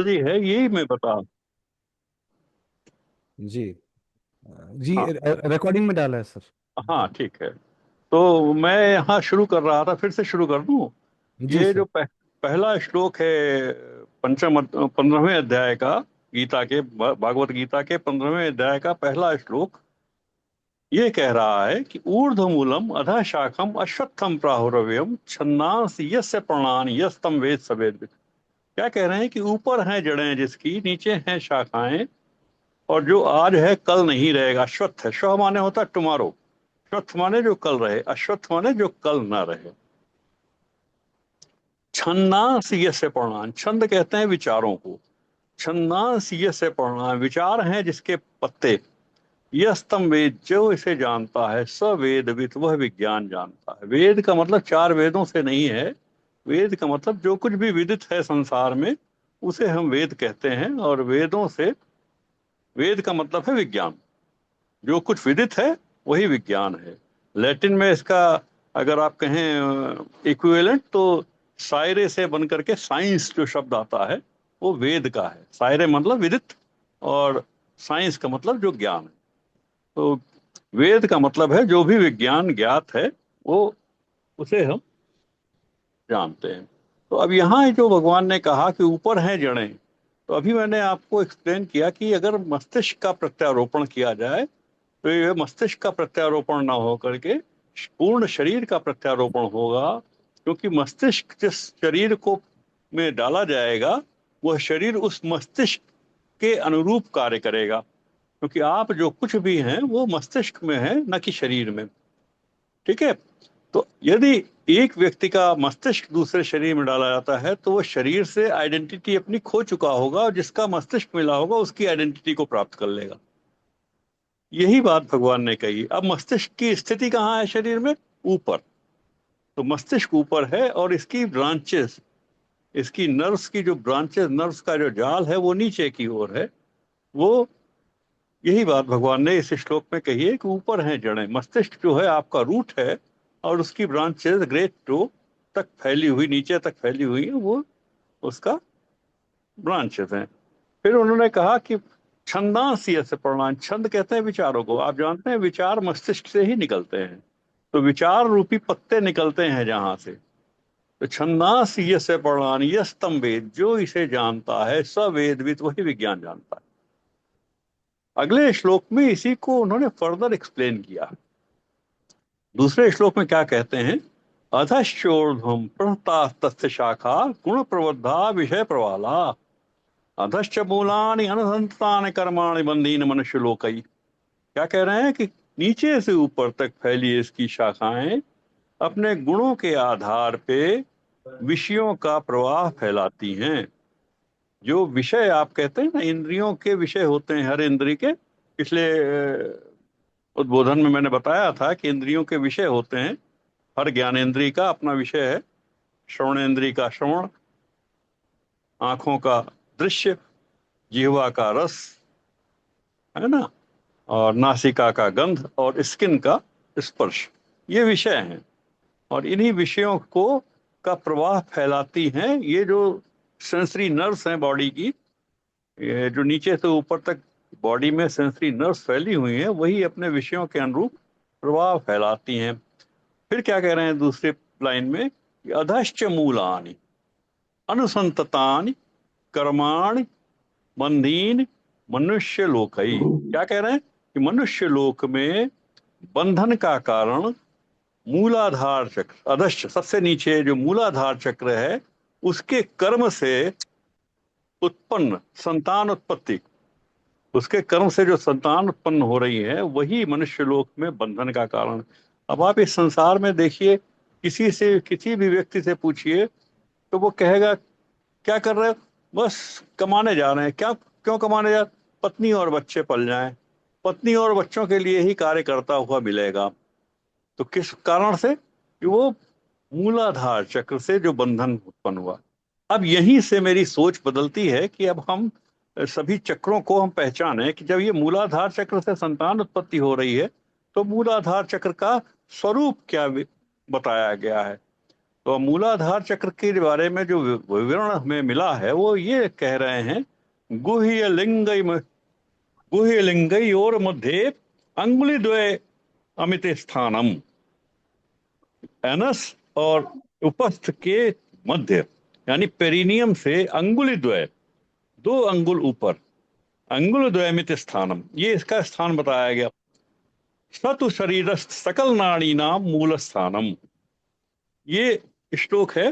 जी है, यही मैं बता। जी। जी, हाँ रिकॉर्डिंग में डाला है सर। हाँ ठीक है। तो मैं यहाँ शुरू कर रहा था, फिर से शुरू कर दूं। जी ये जो सर। पहला श्लोक है पंचम 15वें अध्याय का, गीता के भागवत गीता के 15वें अध्याय का पहला श्लोक ये कह रहा है कि ऊर्ध्वमूलम अधः शाखम अश्वत्थम प्राहुरव्यम छन्नांसि यस्य प्रणानि यस्तम वेद सवेद। क्या कह रहे हैं कि ऊपर हैं जड़ें जिसकी, नीचे हैं शाखाएं, और जो आज है कल नहीं रहेगा। अश्वत्थ है, श्व माने होता है टुमारो, अश्वत्थ माने जो कल रहे, अश्वत्थ माने जो कल ना रहे। छन्नांस यस्य प्रणान, छंद कहते हैं विचारों को। छन्नांस यस्य प्रणान, विचार हैं जिसके पत्ते। यस्तम वेद, जो इसे जानता है, स वेदवित, वह विज्ञान जानता है। वेद का मतलब चार वेदों से नहीं है। वेद का मतलब जो कुछ भी विदित है संसार में, उसे हम वेद कहते हैं। और वेदों से, वेद का मतलब है विज्ञान। जो कुछ विदित है वही विज्ञान है। लैटिन में इसका अगर आप कहें इक्विवेलेंट, तो सायरे से बन करके साइंस जो शब्द आता है वो वेद का है। सायरे मतलब विदित, और साइंस का मतलब जो ज्ञान है। तो वेद का मतलब है जो भी विज्ञान ज्ञात है, वो उसे हम जानते हैं। तो अब यहाँ जो भगवान ने कहा कि ऊपर हैं जड़ें, तो अभी मैंने आपको एक्सप्लेन किया कि अगर मस्तिष्क का प्रत्यारोपण किया जाए तो ये मस्तिष्क का प्रत्यारोपण ना हो करके पूर्ण शरीर का प्रत्यारोपण होगा। क्योंकि मस्तिष्क जिस शरीर को में डाला जाएगा, वह शरीर उस मस्तिष्क के अनुरूप कार्य करेगा। क्योंकि आप जो कुछ भी हैं वो मस्तिष्क में है, न कि शरीर में। ठीक है। तो यदि एक व्यक्ति का मस्तिष्क दूसरे शरीर में डाला जाता है, तो वह शरीर से आइडेंटिटी अपनी खो चुका होगा, और जिसका मस्तिष्क मिला होगा उसकी आइडेंटिटी को प्राप्त कर लेगा। यही बात भगवान ने कही। अब मस्तिष्क की स्थिति कहाँ है शरीर में? ऊपर। तो मस्तिष्क ऊपर है, और इसकी ब्रांचेस, इसकी नर्व्स की जो ब्रांचेस, नर्व्स का जो जाल है वो नीचे की ओर है। वो, यही बात भगवान ने इस श्लोक में कही है कि ऊपर हैं जड़ें। मस्तिष्क जो है आपका रूट है, और उसकी ब्रांचेस ग्रेट टो तक फैली हुई, नीचे तक फैली हुई है, वो उसका ब्रांचेस हैं। फिर उन्होंने कहा कि छंदांसी से प्रणाम, छंद कहते हैं विचारों को। आप जानते हैं विचार मस्तिष्क से ही निकलते हैं। तो विचार रूपी पत्ते निकलते हैं जहां से। तो छंदांसी से प्रणाम यस्तम वेद, जो इसे जानता है, स वेदवित, वही विज्ञान जानता है। अगले श्लोक में इसी को उन्होंने फर्दर एक्सप्लेन किया। दूसरे श्लोक में क्या कहते हैं? अधश्चोर्ध्वम प्रहता शाखा गुण प्रवृद्धा विषय प्रवाला अधश्च मूलानि अनुसंतान कर्माणि बंधीन मनुष्य लोकई। क्या कह रहे हैं कि नीचे से ऊपर तक फैली इसकी शाखाएं अपने गुणों के आधार पे विषयों का प्रवाह फैलाती हैं। जो विषय आप कहते हैं ना, इंद्रियों के विषय होते हैं हर इंद्रिय के। पिछले उद्बोधन में मैंने बताया था कि इंद्रियों के विषय होते हैं। हर ज्ञानेंद्रिय का अपना विषय है। श्रवणेंद्रिय का श्रवण, आंखों का दृश्य, जिह्वा का रस, है ना, और नासिका का गंध, और स्किन का स्पर्श। ये विषय हैं। और इन्हीं विषयों को का प्रवाह फैलाती हैं ये जो सेंसरी नर्व्स हैं बॉडी की। ये जो नीचे से ऊपर तक बॉडी में सेंसरी नर्व्स फैली हुई हैं, वही अपने विषयों के अनुरूप प्रवाह फैलाती हैं। फिर क्या कह रहे हैं दूसरे लाइन में कि अधश्च मूलानि अनुसंततानि कर्माणि बंधीन मनुष्य लोकई। क्या कह रहे हैं कि मनुष्य लोक में बंधन का कारण मूलाधार चक्र, अधश्च सबसे नीचे जो मूलाधार चक्र है, उसके कर्म से उत्पन्न संतान उत्पत्ति, उसके कर्म से जो संतान उत्पन्न हो रही है, वही मनुष्य लोक में बंधन का कारण। अब आप इस संसार में देखिए, किसी से, किसी भी व्यक्ति से पूछिए तो वो कहेगा क्या कर रहे हो? बस कमाने जा रहे हैं। क्या, क्यों कमाने जा? पत्नी और बच्चे पल जाएं। पत्नी और बच्चों के लिए ही कार्य करता हुआ मिलेगा। तो किस कारण से? कि वो मूलाधार चक्र से जो बंधन उत्पन्न हुआ। अब यहीं से मेरी सोच बदलती है कि अब हम सभी चक्रों को हम पहचाने कि जब ये मूलाधार चक्र से संतान उत्पत्ति हो रही है, तो मूलाधार चक्र का स्वरूप क्या बताया गया है। तो मूलाधार चक्र के बारे में जो विवरण हमें मिला है वो ये कह रहे हैं, गुह्य लिंगई और मध्य अंगुली द्वय अमित स्थानम। एनस और उपस्थ के मध्य यानी पेरिनियम से अंगुली द्वय, 2 अंगुल ऊपर, अंगुल द्वयमित स्थानम, ये इसका स्थान बताया गया। सतु शरीर सकल नाड़ी नाम मूल स्थानम, ये श्लोक है।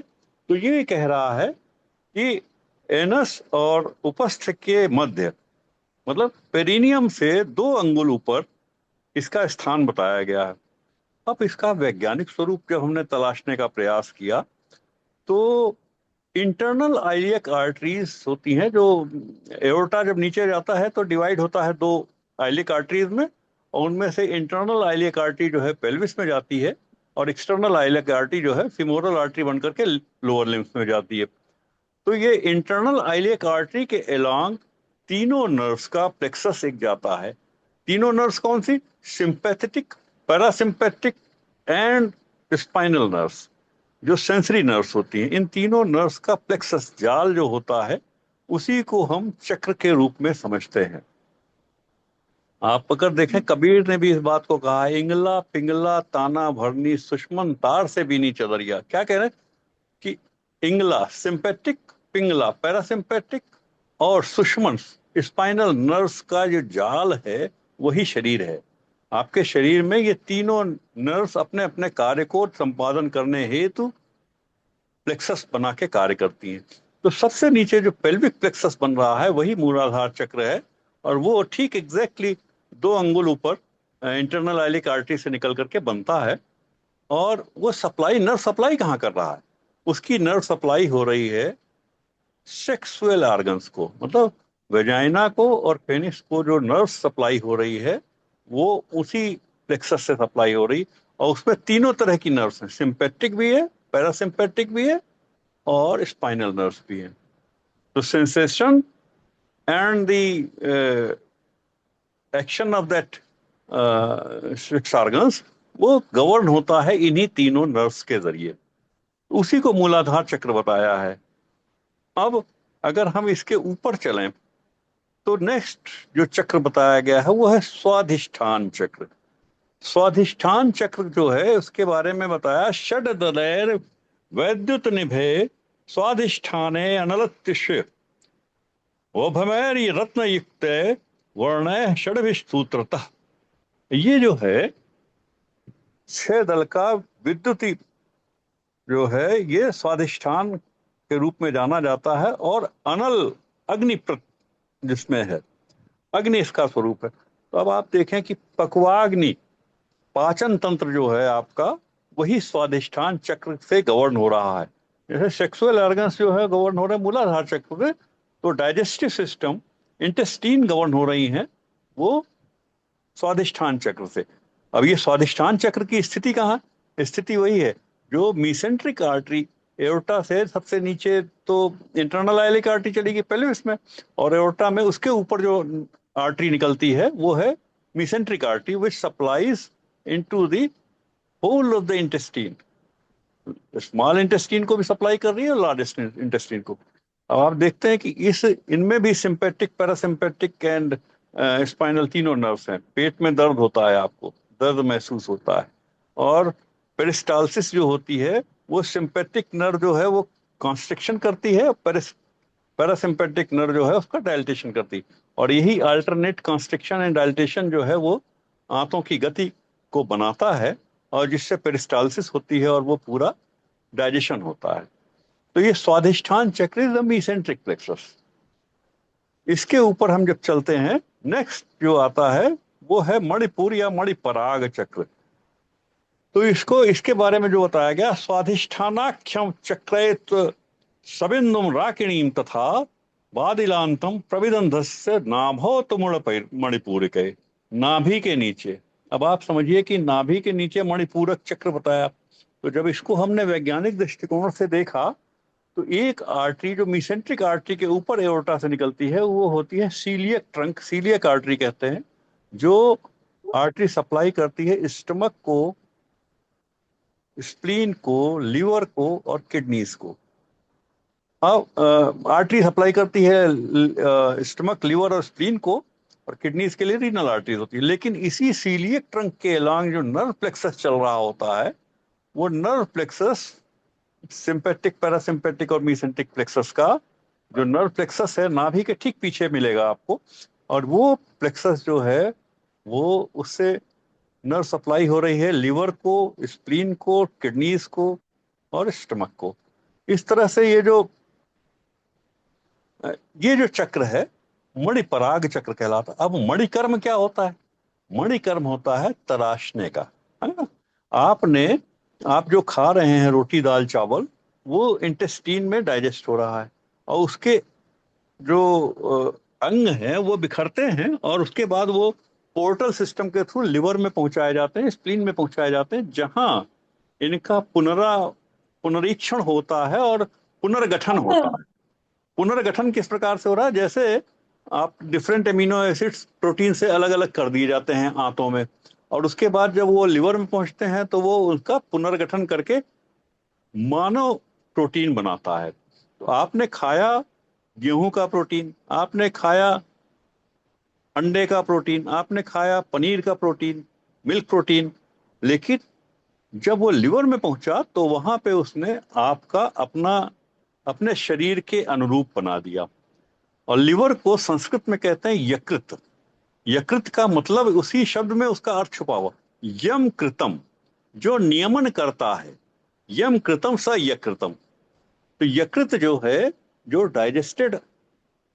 तो ये कह रहा है कि एनस और उपस्थ के मध्य मतलब पेरिनियम से 2 अंगुल ऊपर इसका स्थान बताया गया है। अब इसका वैज्ञानिक स्वरूप जब हमने तलाशने का प्रयास किया तो इंटरनल आइलियक आर्टरीज होती हैं, जो एओर्टा जब नीचे जाता है तो डिवाइड होता है 2 आइलियक आर्टरीज में, और उनमें से इंटरनल आइलियक आर्टरी जो है पेल्विस में जाती है और एक्सटर्नल आइलियक आर्टरी जो है फिमोरल आर्टरी बनकर के लोअर लिम्स में जाती है। तो ये इंटरनल आइलियक आर्टरी के अलोंग तीनों नर्व्स का प्लेक्सस एक जाता है। तीनों नर्व्स कौन सी? Sympathetic, parasympathetic and spinal nerves, जो सेंसरी नर्व्स होती हैं। इन तीनों नर्व्स का प्लेक्सस जाल जो होता है उसी को हम चक्र के रूप में समझते हैं। आप अगर देखें, कबीर ने भी इस बात को कहा, इंगला पिंगला ताना भरनी सुषमन तार से भी नी चदरिया। क्या कह रहे हैं कि इंगला सिंपैथिक, पिंगला पैरासिम्पैथिक और सुषमन स्पाइनल नर्व्स का जो जाल है वही शरीर है। आपके शरीर में ये तीनों नर्व्स अपने अपने कार्य को संपादन करने हेतु प्लेक्सस बना के कार्य करती हैं। तो सबसे नीचे जो पेल्विक प्लेक्सस बन रहा है वही मूलाधार चक्र है, और वो ठीक एग्जैक्टली 2 अंगुल ऊपर इंटरनल आइलिक आर्टरी से निकल करके बनता है। और वो सप्लाई, नर्व सप्लाई कहाँ कर रहा है? उसकी नर्व सप्लाई हो रही है सेक्सुअल ऑर्गन्स को, मतलब वेजाइना को और पेनिस को जो नर्व सप्लाई हो रही है वो उसी प्लेक्सस से सप्लाई हो रही। और उसमें तीनों तरह की नर्व्स हैं, सिंपैथिक भी है, पैरासिम्पैथिक भी है और स्पाइनल नर्व्स भी हैं। तो sensation and the action of that six organs वो गवर्न होता है इन्हीं तीनों नर्व्स के जरिए। उसी को मूलाधार चक्र बताया है। अब अगर हम इसके ऊपर चलें तो नेक्स्ट जो चक्र बताया गया है वो है स्वाधिष्ठान चक्र। स्वाधिष्ठान चक्र जो है उसके बारे में बताया, षड दलैर वैद्युत निभे स्वाधिष्ठाने अनलत्य वभमैरी रत्न युक्त वर्ण षडभिसूत्रतः। ये जो है 6 दल का विद्युती जो है ये स्वाधिष्ठान के रूप में जाना जाता है, और अनल अग्नि जिसमें है, अग्नि इसका स्वरूप है। तो अब आप देखें कि पक्वाग्नि, पाचन तंत्र जो है आपका, वही स्वाधिष्ठान चक्र से गवर्न हो रहा है। जैसे सेक्सुअल ऑर्गन्स जो है गवर्न हो रहे हैं मूलाधार चक्र से, तो डाइजेस्टिव सिस्टम, इंटेस्टीन गवर्न हो रही हैं वो स्वाधिष्ठान चक्र से। अब ये स्वाधिष्ठान चक्र की स्थिति कहाँ? स्थिति वही है जो मीसेंट्रिक आर्टरी एओर्टा से सबसे नीचे, तो इंटरनल आइलिक आर्टरी चलेगी पेल्विस में, और एओर्टा में उसके ऊपर जो आर्टरी निकलती है वो है mesenteric artery, which supplies into the whole of the intestine. Small intestine को भी सप्लाई कर रही है और लार्ज इंटेस्टीन को। अब आप देखते हैं कि इनमें भी सिंपैथिक, पैरासिम्पैथिक एंड स्पाइनल तीनों नर्व्स हैं। पेट में दर्द होता है, आपको दर्द महसूस होता है, और पेरिस्टालसिस जो होती है वो सिंपैथिक नर्व जो है वो कॉन्स्ट्रिक्शन करती है, पैरासिम्पैथिक नर्व जो है उसका डायलिटेशन करती है। और यही अल्टरनेट कॉन्स्ट्रिक्शन एंड डायलिटेशन जो है वो आंतों की गति को बनाता है, और जिससे पेरिस्टालसिस होती है और वो पूरा डाइजेशन होता है। तो ये स्वाधिष्ठान चक्र इज द मीसेंट्रिक प्लेक्सस। इसके ऊपर हम जब चलते हैं, नेक्स्ट जो आता है वो है मणिपुर या मणिपराग चक्र। तो इसके बारे में जो बताया गया, स्वाधिष्ठानाख्यम चक्रेत सबिंदुम राकिणीम तथा वादिलांतम प्रविदंधस्य नाभो तुमुड़ मणिपुर के, नाभि के नीचे। अब आप समझिए कि नाभि के नीचे मणिपूरक चक्र बताया। तो जब इसको हमने वैज्ञानिक दृष्टिकोण से देखा तो एक आर्टरी जो मीसेंट्रिक आर्टरी के ऊपर एओर्टा से निकलती है वो होती है सीलियक ट्रंक, सीलियक आर्टरी कहते हैं, जो आर्टरी सप्लाई करती है स्टमक को स्प्लीन को, लीवर को और किडनीज को। अब आर्टरी सप्लाई करती है स्टमक, लीवर और स्प्लीन को, और किडनीज के लिए रीनल आर्टरीज होती है। लेकिन इसी सीलिएक ट्रंक के अलॉन्ग जो नर्व प्लेक्सस चल रहा होता है, वो नर्व प्लेक्सस सिंपैथिक, पैरासिम्पैथिक और मीसेंटिक प्लेक्सस का जो नर्व प्लेक्सस है नाभि के ठीक पीछे मिलेगा आपको, और वो प्लेक्सस जो है वो उससे नर्व सप्लाई हो रही है लीवर को, स्प्लीन को, किडनीज को और स्टमक को। इस तरह से ये जो चक्र है मणिपराग चक्र कहलाता है। अब मणिकर्म क्या होता है? मणिकर्म होता है तराशने का, है ना। आपने आप जो खा रहे हैं रोटी दाल चावल, वो इंटेस्टीन में डाइजेस्ट हो रहा है, और उसके जो अंग हैं वो बिखरते हैं, और उसके बाद वो पोर्टल सिस्टम के थ्रू लिवर में पहुंचाए जाते हैं, स्प्लीन में पहुंचाए जाते हैं, जहां इनका पुनरीक्षण होता है और पुनर्गठन होता है। पुनर्गठन किस प्रकार से हो रहा है? जैसे आप डिफरेंट एमिनो एसिड्स प्रोटीन से अलग अलग कर दिए जाते हैं आंतों में, और उसके बाद जब वो लिवर में पहुंचते हैं तो वो उनका पुनर्गठन करके मानव प्रोटीन बनाता है। तो आपने खाया गेहूं का प्रोटीन, आपने खाया अंडे का प्रोटीन, आपने खाया पनीर का प्रोटीन, मिल्क प्रोटीन, लेकिन जब वो लिवर में पहुंचा तो वहां पे उसने आपका अपने शरीर के अनुरूप बना दिया। और लिवर को संस्कृत में कहते हैं यकृत। यकृत का मतलब उसी शब्द में उसका अर्थ छुपा हुआ, यम कृतम, जो नियमन करता है। यम कृतम स यकृतम। तो यकृत जो है, जो डाइजेस्टेड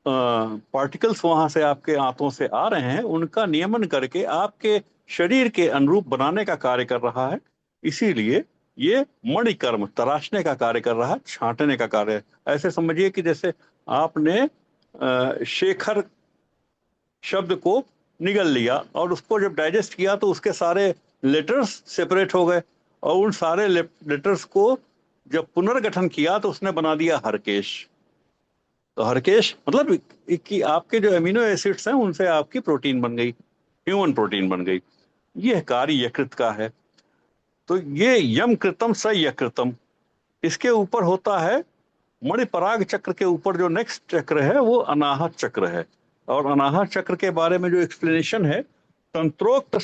पार्टिकल्स वहां से आपके आंतों से आ रहे हैं, उनका नियमन करके आपके शरीर के अनुरूप बनाने का कार्य कर रहा है। इसीलिए ये मणिकर्म तराशने का कार्य कर रहा है, छांटने का कार्य। ऐसे समझिए कि जैसे आपने शेखर शब्द को निगल लिया, और उसको जब डाइजेस्ट किया तो उसके सारे लेटर्स सेपरेट हो गए, और उन सारे लेटर्स को जब पुनर्गठन किया तो उसने बना दिया हरकेश। तो हरकेश मतलब कि आपके जो एमिनो एसिड्स हैं उनसे आपकी प्रोटीन बन गई, ह्यूमन प्रोटीन बन गई। यह कार्य यकृत का है। तो ये यम कृतम स यकृतम। इसके ऊपर होता है मणिपराग चक्र के ऊपर जो नेक्स्ट चक्र है वो अनाहत चक्र है। और अनाहत चक्र के बारे में जो एक्सप्लेनेशन है, तंत्रोक्त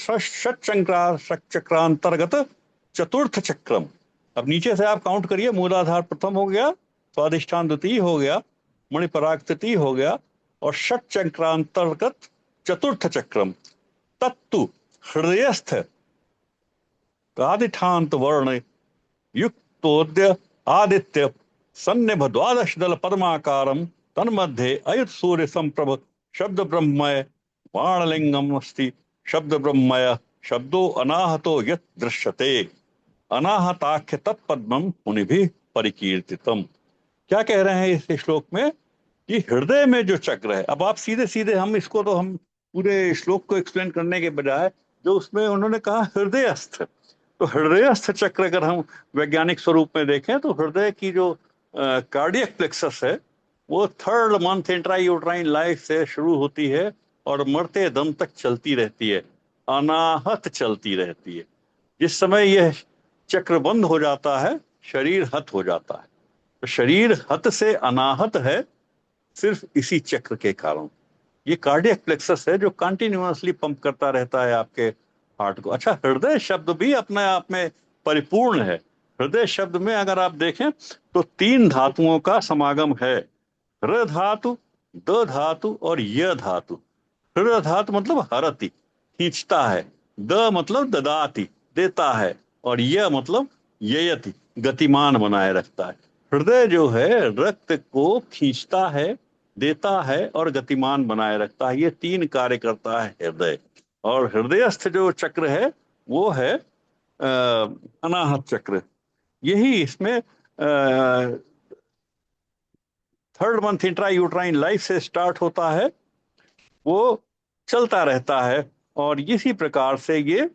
चक्रांतर्गत चतुर्थ चक्रम। अब नीचे से आप काउंट करिए, मूलाधार प्रथम हो गया, स्वादिष्ठान द्वितीय हो गया, मणिपराग तृतीय हो गया, और षट चक्रांतर्गत चतुर्थ चक्रम तत्तु हृदयस्थ आदिठांत वर्ण युक्तोद्य आदित्य सन्निभ द्वादश दल पद्माकारम तन्मध्ये अयुत सूर्य संप्रभ शब्द ब्रह्मय बाणलिंगम अस्ति। शब्द ब्रह्मय शब्दो अनाहतो यत् दृश्यते अनाहताख्य तत्पद्मम मुनिभिः परिकीर्तितम। क्या कह रहे हैं इस श्लोक में कि हृदय में जो चक्र है, अब आप सीधे सीधे हम इसको तो हम पूरे श्लोक को एक्सप्लेन करने के बजाय जो उसमें उन्होंने कहा हृदयस्थ, तो हृदयस्थ चक्र अगर हम वैज्ञानिक स्वरूप में देखें तो हृदय की जो कार्डियक प्लेक्सस है वो थर्ड मंथ इंट्रायूट्राइन लाइफ से शुरू होती है और मरते दम तक चलती रहती है, अनाहत चलती रहती है। जिस समय यह चक्र बंद हो जाता है शरीर हत हो जाता है। तो शरीर हत से अनाहत है सिर्फ इसी चक्र के कारण। ये कार्डियक प्लेक्सस है जो कंटिन्यूअसली पंप करता रहता है आपके हार्ट को। अच्छा, हृदय शब्द भी अपने आप में परिपूर्ण है। हृदय शब्द में अगर आप देखें तो 3 धातुओं का समागम है, हृ धातु, द धातु और य धातु। हृदय धातु मतलब हरति, खींचता है, द मतलब ददाति, देता है, और य मतलब ययति, गतिमान बनाए रखता है। हृदय जो है रक्त को खींचता है, देता है और गतिमान बनाए रखता है। ये 3 कार्य करता है हृदय। और हृदयस्थ जो चक्र है वो है अनाहत चक्र। यही इसमें third month intra uterine life से स्टार्ट होता है, वो चलता रहता है, और इसी प्रकार से ये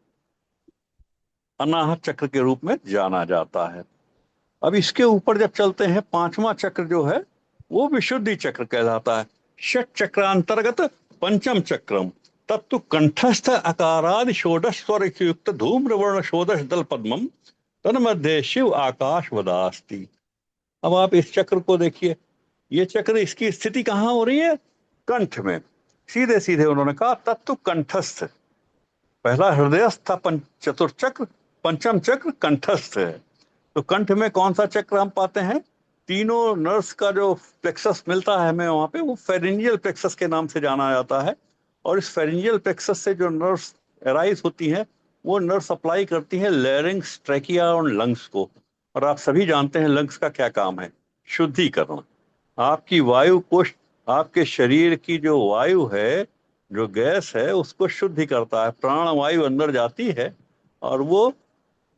अनाहत चक्र के रूप में जाना जाता है। अब इसके ऊपर जब चलते हैं, 5वां चक्र जो है वो विशुद्धि चक्र कहलाता है। षट चक्रांतर्गत पंचम चक्रम तत्तु कंठस्थ अकारादि षोडश स्वर युक्त धूम्र वर्ण षोडश दल पद्मम तन्मध्ये शिव आकाश वदास्ति। अब आप इस चक्र को देखिए, ये चक्र, इसकी स्थिति कहाँ हो रही है? कंठ में। सीधे सीधे उन्होंने कहा तत्व कंठस्थ। पहला हृदयस्थ था चतुर्चक्र, पंचम चक्र कंठस्थ है। तो कंठ में कौन सा चक्र हम पाते हैं? तीनों नर्व्स का जो प्लेक्सस मिलता है हमें वहां पे, वो फेरिंजियल प्लेक्सस के नाम से जाना जाता है। और इस फेरिंजियल प्लेक्सस से जो नर्व्स एराइज होती हैं, वो नर्व सप्लाई करती है लैरिंग्स, ट्रैकिया और लंग्स को। और आप सभी जानते हैं लंग्स का क्या काम है? शुद्धिकरण। आपकी वायु को, आपके शरीर की जो वायु है, जो गैस है, उसको शुद्धि करता है। प्राण वायु अंदर जाती है और वो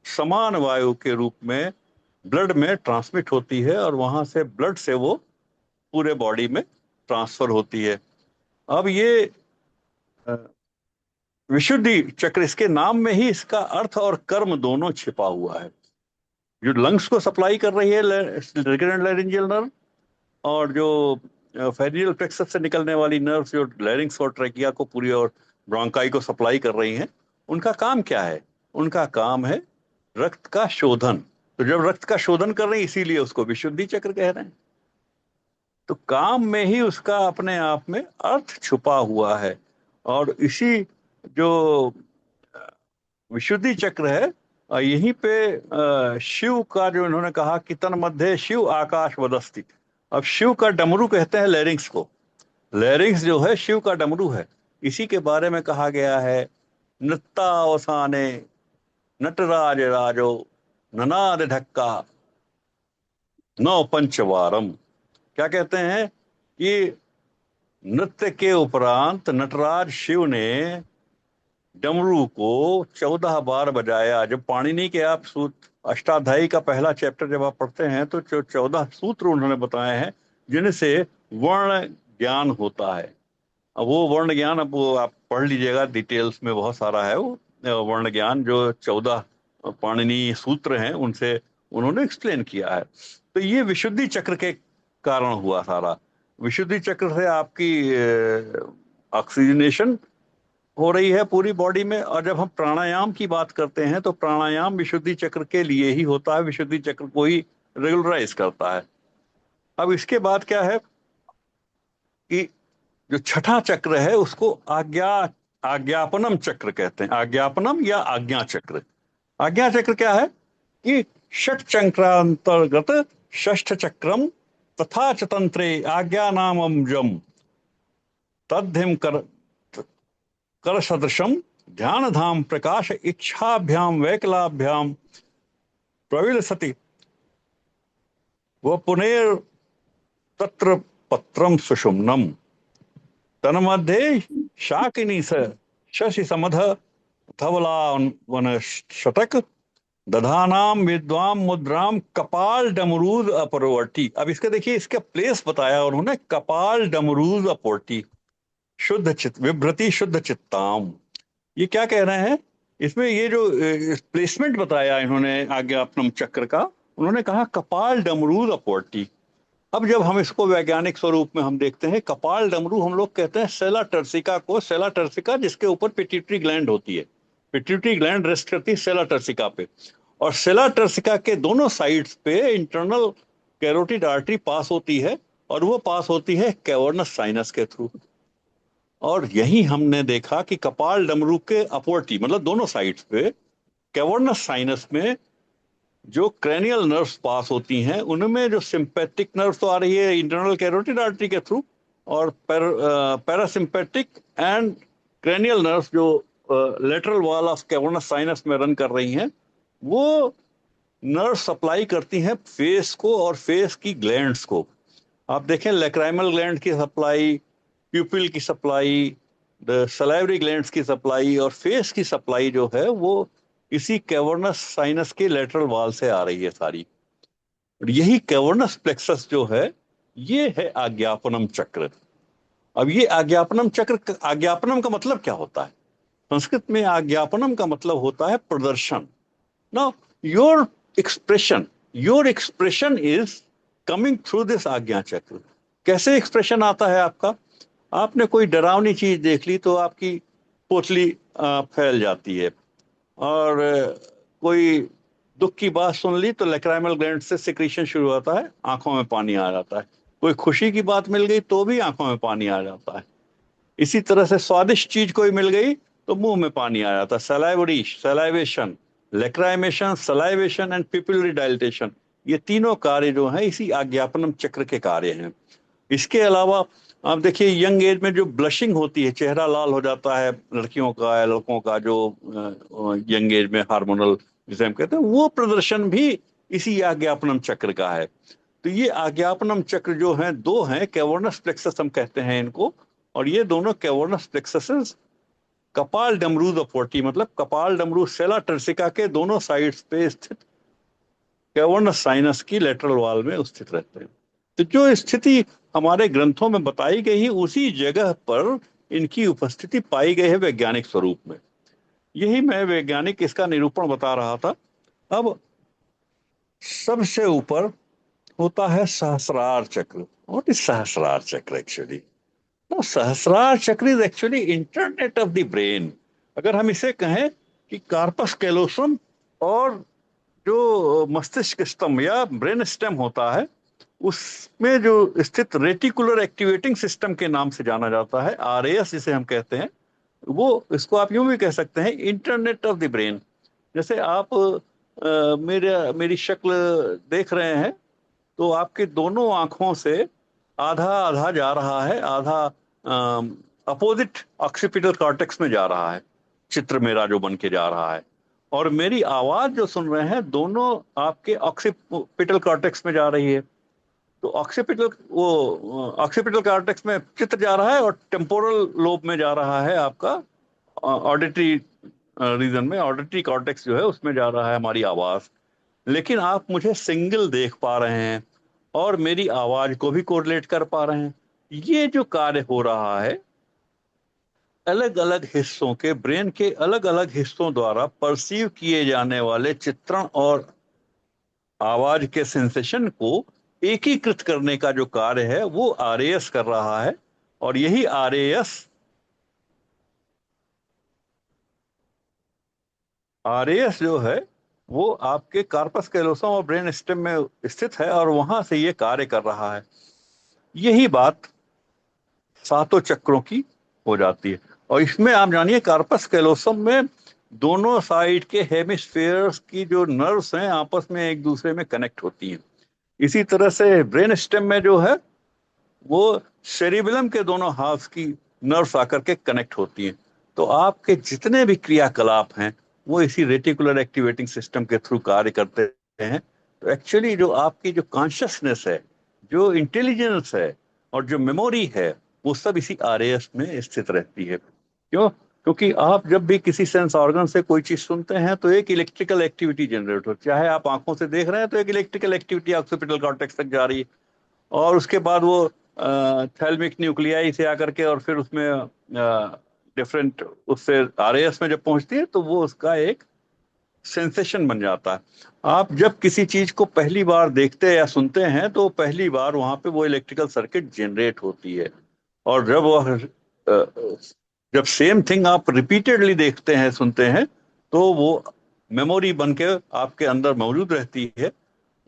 समान वायु के रूप में ब्लड में ट्रांसमिट होती है, और वहां से ब्लड से वो पूरे बॉडी में ट्रांसफर होती है। अब ये अ, विशुद्धि चक्र, इसके नाम में ही इसका अर्थ और कर्म दोनों छिपा हुआ है। जो लंग्स को सप्लाई कर रही है रिकरेंट लैरिंजियल नर्व, और जो फेरियल प्लेक्सस से निकलने वाली नर्व जो लैरिंग्स और ट्रैकिया को पूरी और ब्रोंकाई को सप्लाई कर रही हैं, उनका काम क्या है? उनका काम है रक्त का शोधन। तो जब रक्त का शोधन कर रहे हैं, इसीलिए उसको विशुद्धि चक्र कह रहे हैं। तो काम में ही उसका अपने आप में अर्थ छुपा हुआ है। और इसी जो विशुद्धि चक्र है, यहीं पे शिव का, जो इन्होंने कहा कि तन मध्य शिव आकाश वदस्ति। अब शिव का डमरू कहते हैं लैरिंग्स को। लैरिंग्स जो है शिव का डमरू है। इसी के बारे में कहा गया है, नृत्तावसाने नटराज राजो ननाद ढक्का नौ पंचवारम। क्या कहते हैं कि नृत्य के उपरांत नटराज शिव ने डमरू को 14 बार बजाया। जब पाणिनि के आप सूत्र, अष्टाध्यायी का पहला चैप्टर जब आप पढ़ते हैं, तो जो 14 सूत्र उन्होंने बताए हैं जिनसे वर्ण ज्ञान होता है। अब वो वर्ण ज्ञान, अब वो आप पढ़ लीजिएगा, डिटेल्स में बहुत सारा है वो वर्ण ज्ञान, जो 14 पाणिनि सूत्र हैं उनसे उन्होंने एक्सप्लेन किया है। तो ये विशुद्धि चक्र के कारण हुआ सारा। विशुद्धि चक्र से आपकी ऑक्सीजनेशन हो रही है पूरी बॉडी में। और जब हम प्राणायाम की बात करते हैं, तो प्राणायाम विशुद्धि चक्र के लिए ही होता है, विशुद्धि चक्र को ही रेगुलराइज करता है। अब इसके बाद क्या है कि जो छठा चक्र है उसको आज्ञापनम चक्र कहते हैं। आज्ञापनम या आज्ञा चक्र। आज्ञा चक्र क्या है कि षट चक्रांतर्गत षष्ठ चक्रम तथा च तंत्रे आज्ञा नामम जम तद्धिम कर सदृशम ध्यान धाम प्रकाश इच्छाभ्याम वैकलाभ्याम प्रविलसति व पुनेर तत्र पत्रम सुषुम्नम। तन्मध्ये शाकिनी शशि समध धवला वन शतक दधानाम विद्वाम मुद्राम कपाल डमरूद अपरवर्ती। अब इसके देखिए, इसका प्लेस बताया उन्होंने, कपाल डमरूद अपवर्ती शुद्ध चित्त विभ्रति शुद्ध चित्ताम। ये क्या कह रहे हैं इसमें? ये जो प्लेसमेंट बताया इन्होंने आज्ञापनम चक्र का, उन्होंने कहा कपाल डमरूद अपवर्ती। अब जब हम इसको वैज्ञानिक स्वरूप में हम देखते हैं, कपाल डमरू हम लोग कहते हैं सेला टर्सिका को। सेला टर्सिका जिसके ऊपर पिट्यूटरी ग्लैंड होती है, पिट्यूटरी ग्लैंड रेस्ट करती है सेला टर्सिका पे। और सेला टर्सिका के दोनों साइड्स पे इंटरनल कैरोटिड आर्टरी पास होती है, और वो पास होती है कैवर्नस साइनस के थ्रू। और यही हमने देखा कि कपाल डमरू के अपवर्टी, मतलब दोनों साइड्स पे कैवर्नस साइनस में जो क्रेनियल नर्व्स पास होती हैं, उनमें जो सिंपैथिक नर्व तो आ रही है इंटरनल कैरोटिड आर्टरी के थ्रू, और पैरासिम्पैथिक एंड क्रेनियल नर्व्स जो lateral wall of cavernous sinus में रन कर रही हैं, वो नर्व सप्लाई करती हैं फेस को और फेस की ग्लैंड्स को। आप देखें, लैक्राइमल ग्लैंड की सप्लाई, प्यूपिल की सप्लाई, द सलाइवरी ग्लैंड्स की सप्लाई और फेस की सप्लाई जो है, वो इसी कैवर्नस साइनस के लेटरल वॉल से आ रही है सारी। और यही कैवर्नस प्लेक्सस जो है, ये है आज्ञापनम चक्र। अब ये आज्ञापनम चक्र, आज्ञापनम का मतलब क्या होता है? संस्कृत में आज्ञापनम का मतलब होता है प्रदर्शन। Now your expression is coming through this आज्ञा चक्र। कैसे एक्सप्रेशन आता है आपका? आपने कोई डरावनी चीज देख ली तो आपकी पोतली फैल जाती है, और कोई दुख की बात सुन ली तो लैक्राइमल ग्लैंड से सिक्रीशन शुरू होता है, आंखों में पानी आ जाता है। कोई खुशी की बात मिल गई तो भी आंखों में पानी आ जाता है। इसी तरह से स्वादिष्ट चीज कोई मिल गई तो मुंह में पानी आ जाता है। Salivary, salivation, lacrimation, salivation and pupillary dilatation, ये तीनों कार्य जो हैं इसी आज्ञापनम चक्र के कार्य हैं। इसके अलावा आप देखिए यंग एज में जो ब्लशिंग होती है, चेहरा लाल हो जाता है लड़कियों का या लड़कों का, जो यंग एज में हार्मोनल जिसे हम कहते हैं, वो प्रदर्शन भी इसी आज्ञापनम चक्र का है। तो ये आज्ञापनम चक्र जो है, दो हैं, कैवर्नस प्लेक्सस हम कहते हैं इनको, और ये दोनों कैवर्नस प्लेक्सस कपाल डमरू फोर्टी, मतलब कपाल डमरू सेला टर्सिका के दोनों साइड्स पे स्थित कैवर्नस साइनस की लेटरल वॉल में स्थित रहते हैं। तो जो स्थिति हमारे ग्रंथों में बताई गई है, उसी जगह पर इनकी उपस्थिति पाई गई है वैज्ञानिक स्वरूप में। यही मैं वैज्ञानिक इसका निरूपण बता रहा था। अब सबसे ऊपर होता है सहस्रार चक्र। व्हाट इज सहस्रार चक्र एक्चुअली? सहस्रार चक्र is actually internet of the brain. अगर हम इसे कहें कि कार्पस कैलोसम और जो मस्तिष्क स्तंभ या ब्रेन स्टेम होता है, उसमें जो स्थित रेटिकुलर एक्टिवेटिंग सिस्टम के नाम से जाना जाता है, आरएएस जिसे हम कहते हैं, वो इसको आप यूं भी कह सकते हैं इंटरनेट ऑफ द ब्रेन। जैसे आप मेरी शक्ल देख रहे हैं तो आपकी दोनों आंखों से आधा आधा जा रहा है, आधा अपोजिट ऑक्सीपिटल कॉर्टेक्स में जा रहा है, चित्र मेरा जो बन के जा रहा है। और मेरी आवाज जो सुन रहे हैं, दोनों आपके ऑक्सीपिटल कॉर्टेक्स में जा रही है। तो ऑक्सीपिटल कॉर्टेक्स में चित्र जा रहा है और टेम्पोरल लोब में जा रहा है आपका ऑडिटरी रीजन में, ऑडिटरी कॉर्टेक्स जो है उसमें जा रहा है हमारी आवाज। लेकिन आप मुझे सिंगल देख पा रहे हैं और मेरी आवाज को भी कोरिलेट कर पा रहे हैं। ये जो कार्य हो रहा है, अलग अलग हिस्सों के, ब्रेन के अलग अलग हिस्सों द्वारा परसीव किए जाने वाले चित्रण और आवाज के सेंसेशन को एकीकृत करने का जो कार्य है वो आरएएस कर रहा है। और यही आरएएस जो है वो आपके कार्पस कैलोसम और ब्रेन स्टेम में स्थित है और वहां से ये कार्य कर रहा है। यही बात सातों चक्रों की हो जाती है। और इसमें आप जानिए, कार्पस कैलोसम में दोनों साइड के हेमिस्फेयर्स की जो नर्व्स हैं आपस में एक दूसरे में कनेक्ट होती हैं। इसी तरह से ब्रेन स्टेम में जो है वो सेरिबेलम के दोनों हाफ की नर्व्स आकर के कनेक्ट होती हैं। तो आपके जितने भी क्रियाकलाप हैं वो इसी रेटिकुलर एक्टिवेटिंग सिस्टम के थ्रू कार्य करते हैं। तो एक्चुअली जो आपकी जो कॉन्शियसनेस है, जो इंटेलिजेंस है और जो मेमोरी है, वो सब इसी आरएएस में स्थित रहती है। क्यों? क्योंकि आप जब भी किसी सेंस ऑर्गन से कोई चीज सुनते हैं तो एक इलेक्ट्रिकल एक्टिविटी जनरेट होती है। चाहे आप आंखों से देख रहे हैं तो एक इलेक्ट्रिकल एक्टिविटी ऑक्सीपिटल कॉर्टेक्स तक जा रही है, और उसके बाद वो थैल्मिक न्यूक्लियाई से आकर के और फिर उसमें डिफरेंट उससे आरएएस में जब पहुंचती है तो वो उसका एक सेंसेशन बन जाता है। आप जब किसी चीज को पहली बार देखते या सुनते हैं तो पहली बार वहां पे वो इलेक्ट्रिकल सर्किट जनरेट होती है। और जब वह जब सेम थिंग आप रिपीटेडली देखते हैं, सुनते हैं, तो वो मेमोरी बन के आपके अंदर मौजूद रहती है।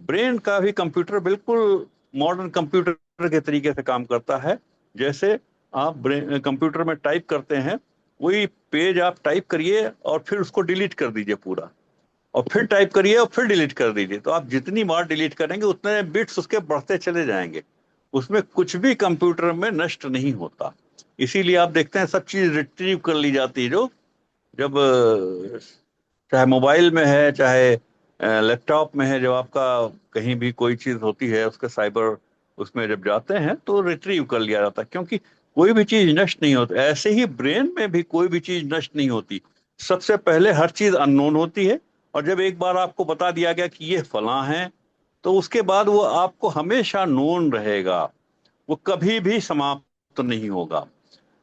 ब्रेन का भी कंप्यूटर बिल्कुल मॉडर्न कंप्यूटर के तरीके से काम करता है। जैसे आप ब्रेन कंप्यूटर में टाइप करते हैं, वही पेज आप टाइप करिए और फिर उसको डिलीट कर दीजिए पूरा, और फिर टाइप करिए और फिर डिलीट कर दीजिए। तो आप जितनी बार डिलीट करेंगे उतने बिट्स उसके बढ़ते चले जाएंगे। उसमें कुछ भी कंप्यूटर में नष्ट नहीं होता। इसीलिए आप देखते हैं सब चीज रिट्रीव कर ली जाती है। जो जब चाहे मोबाइल में है, चाहे लैपटॉप में है, जब आपका कहीं भी कोई चीज होती है उसके साइबर उसमें जब जाते हैं तो रिट्रीव कर लिया जाता है, क्योंकि कोई भी चीज नष्ट नहीं होती। ऐसे ही ब्रेन में भी कोई भी चीज नष्ट नहीं होती। सबसे पहले हर चीज अननोन होती है, और जब एक बार आपको बता दिया गया कि ये फलां है, तो उसके बाद वो आपको हमेशा नोन रहेगा, वो कभी भी समाप्त नहीं होगा।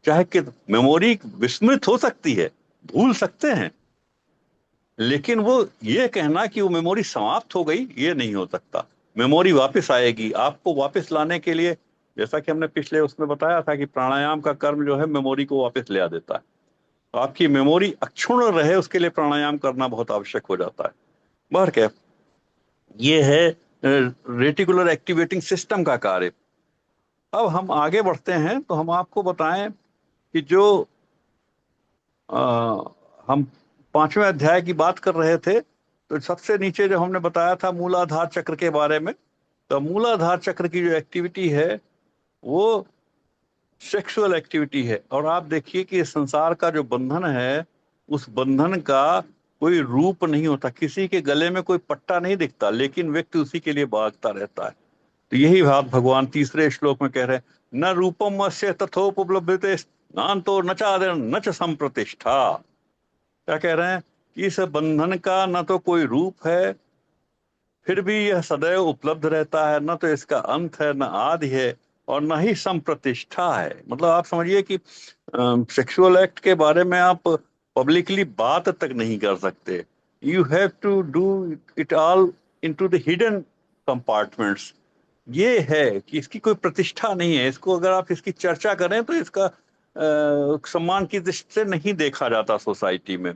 चाहे कि मेमोरी विस्मृत हो सकती है, भूल सकते हैं, लेकिन वो ये कहना कि वो मेमोरी समाप्त हो गई, ये नहीं हो सकता। मेमोरी वापस आएगी। आपको वापस लाने के लिए, जैसा कि हमने पिछले उसमें बताया था कि प्राणायाम का कर्म जो है मेमोरी को वापस ले आ देता है। तो आपकी मेमोरी अक्षुण्ण रहे उसके लिए प्राणायाम करना बहुत आवश्यक हो जाता है। बहरकैफ ये है रेटिकुलर एक्टिवेटिंग सिस्टम का कार्य। अब हम आगे बढ़ते हैं तो हम आपको बताएं कि जो अ, हम पांचवें अध्याय की बात कर रहे थे, तो सबसे नीचे जो हमने बताया था मूलाधार चक्र के बारे में, तो मूलाधार चक्र की जो एक्टिविटी है वो सेक्सुअल एक्टिविटी है। और आप देखिए कि इस संसार का जो बंधन है, उस बंधन का कोई रूप नहीं होता, किसी के गले में कोई पट्टा नहीं दिखता, लेकिन व्यक्ति उसी के लिए भागता रहता है। तो यही बात भगवान तीसरे श्लोक में कह रहे हैं, न रूपम अस्य तथोपलभ्यते नान्तो न चादर न च संप्रतिष्ठा। क्या कह रहे हैं कि इस बंधन का न तो कोई रूप है, फिर भी यह सदैव उपलब्ध रहता है, न तो इसका अंत है, न आदि है, और न ही संप्रतिष्ठा है। मतलब आप समझिए कि सेक्सुअल एक्ट के बारे में आप पब्लिकली बात तक नहीं कर सकते। You have to do it all into the hidden compartments. ये है कि इसकी कोई प्रतिष्ठा नहीं है, इसको अगर आप इसकी चर्चा करें तो इसका सम्मान की दृष्टि से नहीं देखा जाता सोसाइटी में।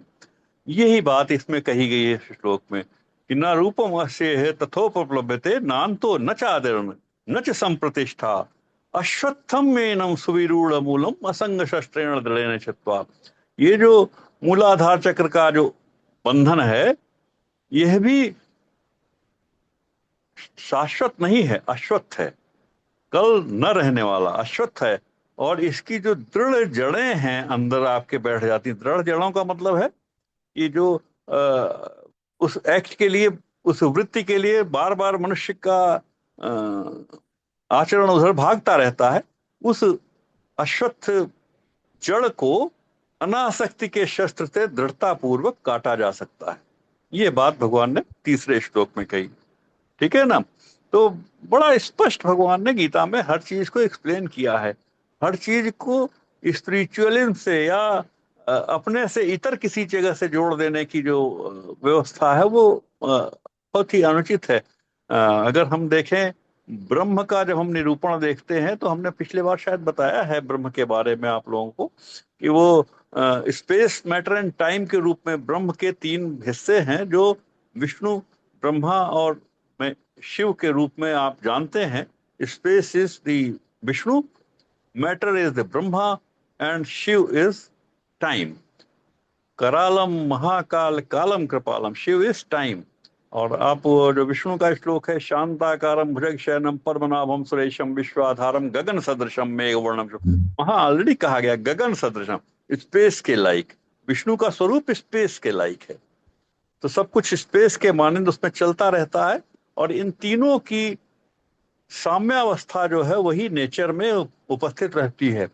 यही बात इसमें कही गई है श्लोक में कि न रूपम अस्य है तथोपलभ्यते नान्तो न चादरन न च संप्रतिष्ठा अश्वत्थम मेनम सुविरूढ़ मूलम असंग शस्त्रेण दृढ़ेन छित्त्वा। ये जो मूलाधार चक्र का जो बंधन है, यह भी शाश्वत नहीं है, अश्वत्थ है, कल न रहने वाला अश्वत्थ है। और इसकी जो दृढ़ जड़ें हैं अंदर आपके बैठ जाती, दृढ़ जड़ों का मतलब है कि जो उस एक्ट के लिए, उस वृत्ति के लिए बार बार मनुष्य का आचरण उधर भागता रहता है, उस अश्वत्थ जड़ को अनासक्ति के शस्त्र से दृढ़ता पूर्वक काटा जा सकता है। ये बात भगवान ने तीसरे श्लोक में कही। ठीक है ना? तो बड़ा स्पष्ट भगवान ने गीता में हर चीज को एक्सप्लेन किया है। हर चीज को स्पिरिचुअलिज्म से या अपने से इतर किसी जगह से जोड़ देने की जो व्यवस्था है वो बहुत ही अनुचित है। अगर हम देखें ब्रह्म का, जब हम निरूपण देखते हैं तो हमने पिछले बार शायद बताया है ब्रह्म के बारे में आप लोगों को कि वो स्पेस, मैटर एंड टाइम के रूप में ब्रह्म के तीन हिस्से हैं, जो विष्णु, ब्रह्मा और मैं शिव के रूप में आप जानते हैं। Space is the Vishnu, matter is the Brahma, and Shiva is time. करालम महाकाल कालम कृपालम, शिव इज टाइम। और आप वो जो विष्णु का श्लोक है, शांताकारम भुजगशयनम पद्मनाभम सुरेशम विश्वाधारम गगन सदृशम मेघवर्णम, वहां ऑलरेडी कहा गया गगन सदृशम, स्पेस के लाइक। विष्णु का स्वरूप स्पेस के लाइक है, तो सब कुछ स्पेस के मानंद उसमें चलता रहता है। और इन तीनों की साम्यावस्था जो है वही नेचर में उपस्थित रहती है।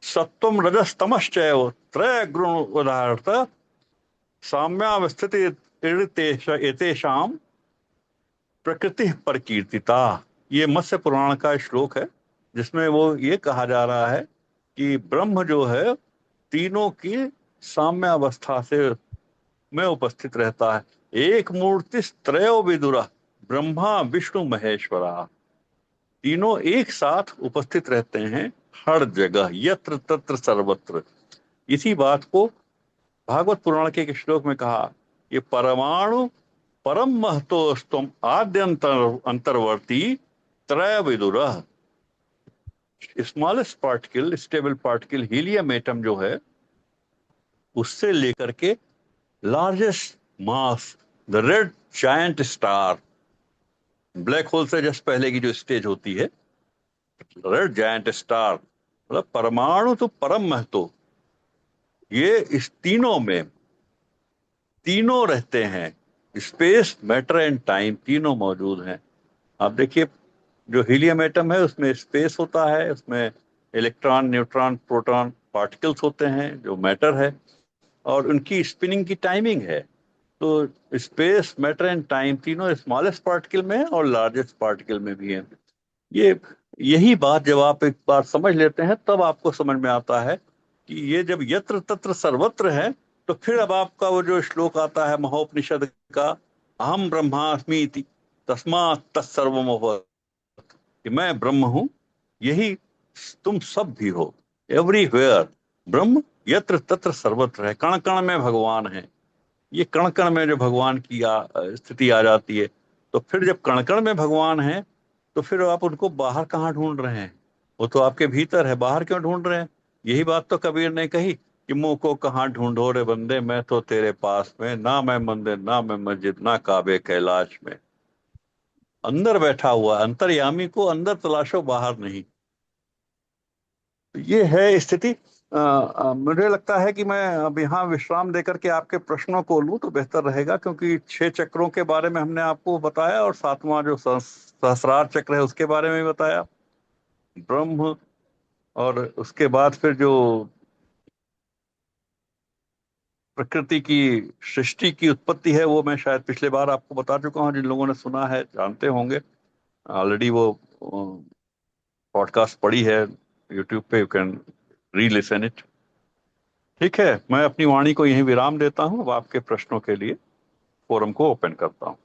सत्वम रजस तमश्चैव त्रय गुण उदाहरत साम्यावस्थित एतेषाम प्रकृति प्रकीर्तिता। ये मत्स्य पुराण का श्लोक है, जिसमें वो ये कहा जा रहा है कि ब्रह्म जो है तीनों की साम्यावस्था से में उपस्थित रहता है। एक मूर्ति त्रयो विदुरा ब्रह्मा विष्णु महेश्वरा, तीनों एक साथ उपस्थित रहते हैं हर जगह, यत्र तत्र सर्वत्र। इसी बात को भागवत पुराण के एक श्लोक में कहा, ये परमाणु परम महतोस्तम आद्यंतर अंतर्वर्ती त्रय विदुरः। Smallest particle, stable particle helium atom जो है, उससे लेकर के largest mass the red giant star, black hole से जस्ट पहले की जो स्टेज होती है, रेड जायंट स्टार, मतलब परमाणु तो परम महत्व, ये इस तीनों में तीनों रहते हैं। स्पेस, मैटर एंड टाइम तीनों मौजूद हैं। आप देखिए जो हीलियम एटम है उसमें स्पेस होता है, उसमें इलेक्ट्रॉन, न्यूट्रॉन, प्रोटॉन, पार्टिकल्स होते हैं जो मैटर है, और उनकी स्पिनिंग की टाइमिंग है। तो स्पेस, मैटर एंड टाइम तीनों स्मॉलेस्ट पार्टिकल में है और लार्जेस्ट पार्टिकल में भी है। ये यही बात जब आप एक बार समझ लेते हैं तब आपको समझ में आता है कि ये जब यत्र तत्र सर्वत्र है, तो फिर अब आपका वो जो श्लोक आता है महोपनिषद का, अहम ब्रह्मास्मि इति तस्मात् तत्सर्वम् अभवत्, कि मैं ब्रह्म हूं, यही तुम सब भी हो। एवरीवेयर ब्रह्म, यत्र तत्र सर्वत्र है, कण कण में भगवान है। ये कण कण में जो भगवान की स्थिति आ जाती है, तो फिर जब कण कण में भगवान है तो फिर आप उनको बाहर कहाँ ढूंढ रहे हैं? वो तो आपके भीतर है, बाहर क्यों ढूंढ रहे हैं? यही बात तो कबीर ने कही कि मुंह को कहाँ ढूंढो रे बंदे, मैं तो तेरे पास में, ना मैं मंदिर ना मैं मस्जिद ना काबे कैलाश में। अंदर बैठा हुआ अंतर्यामी को अंदर तलाशो, बाहर नहीं। तो ये है स्थिति। मुझे लगता है कि मैं अब यहाँ विश्राम देकर के आपके प्रश्नों को लूं तो बेहतर रहेगा, क्योंकि 6 चक्रों के बारे में हमने आपको बताया और 7वां जो सहस्रार चक्र है उसके बारे में भी बताया, ब्रह्म। और उसके बाद फिर जो प्रकृति की सृष्टि की उत्पत्ति है वो मैं शायद पिछले बार आपको बता चुका हूँ, जिन लोगों ने सुना है जानते होंगे ऑलरेडी। वो पॉडकास्ट पड़ी है यूट्यूब पे, यू कैन री लिसन इट। ठीक है, मैं अपनी वाणी को यहीं विराम देता हूँ। अब आपके प्रश्नों के लिए फोरम को ओपन करता हूँ।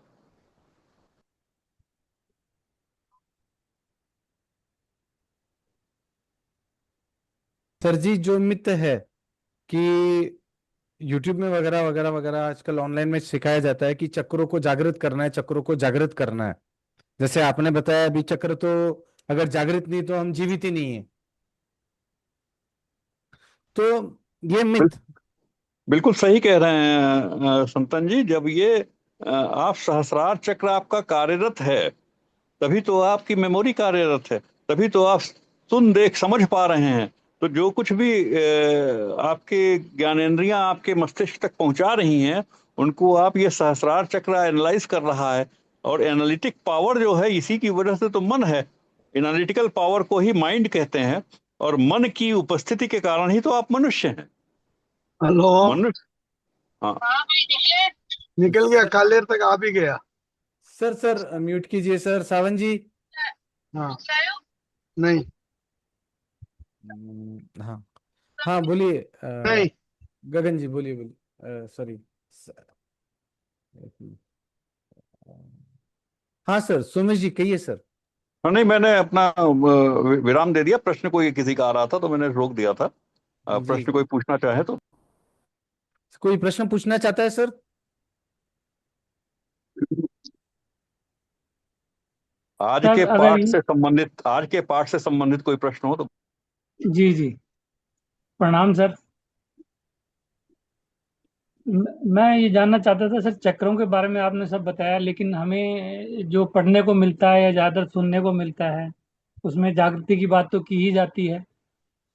सर जी, जो मिथ है कि यूट्यूब में वगैरह वगैरह वगैरह आजकल ऑनलाइन में सिखाया जाता है कि चक्रों को जागृत करना है, चक्रों को जागृत करना है। जैसे आपने बताया, अभी चक्र तो अगर जागृत नहीं तो हम जीवित ही नहीं है। तो ये बिल- मिथ। बिल्कुल सही कह रहे हैं संतन जी। जब ये आप सहस्रार चक्र आपका कार्यरत है तभी तो आपकी मेमोरी कार्यरत है, तभी तो आप सुन देख समझ पा रहे हैं। तो जो कुछ भी आपके ज्ञानेंद्रियां आपके मस्तिष्क तक पहुंचा रही हैं उनको आप ये सहस्रार चक्र एनालाइज कर रहा है। और एनालिटिक पावर जो है इसी की वजह से तो मन है। एनालिटिकल पावर को ही माइंड कहते हैं, और मन की उपस्थिति के कारण ही तो आप मनुष्य हैं। हेलो। मनुष्य। हाँ। निकल गया, कालेर तक आ भी गया। सर म्यूट कीजिए सर, सावन जी। हाँ। नहीं। हाँ हाँ, बोलिए। नहीं। गगन जी बोलिए, बोलिए। सॉरी। हाँ सर, सोमेश जी कहिए सर। हाँ, नहीं, मैंने अपना विराम दे दिया। प्रश्न कोई किसी का आ रहा था तो मैंने रोक दिया था। जी, प्रश्न कोई पूछना चाहे तो। कोई प्रश्न पूछना चाहता है सर? सर अगर आज के पाठ से संबंधित कोई प्रश्न हो तो। जी जी, प्रणाम सर। मैं ये जानना चाहता था सर, चक्रों के बारे में आपने सब बताया, लेकिन हमें जो पढ़ने को मिलता है या ज़्यादातर सुनने को मिलता है उसमें जागृति की बात तो की ही जाती है।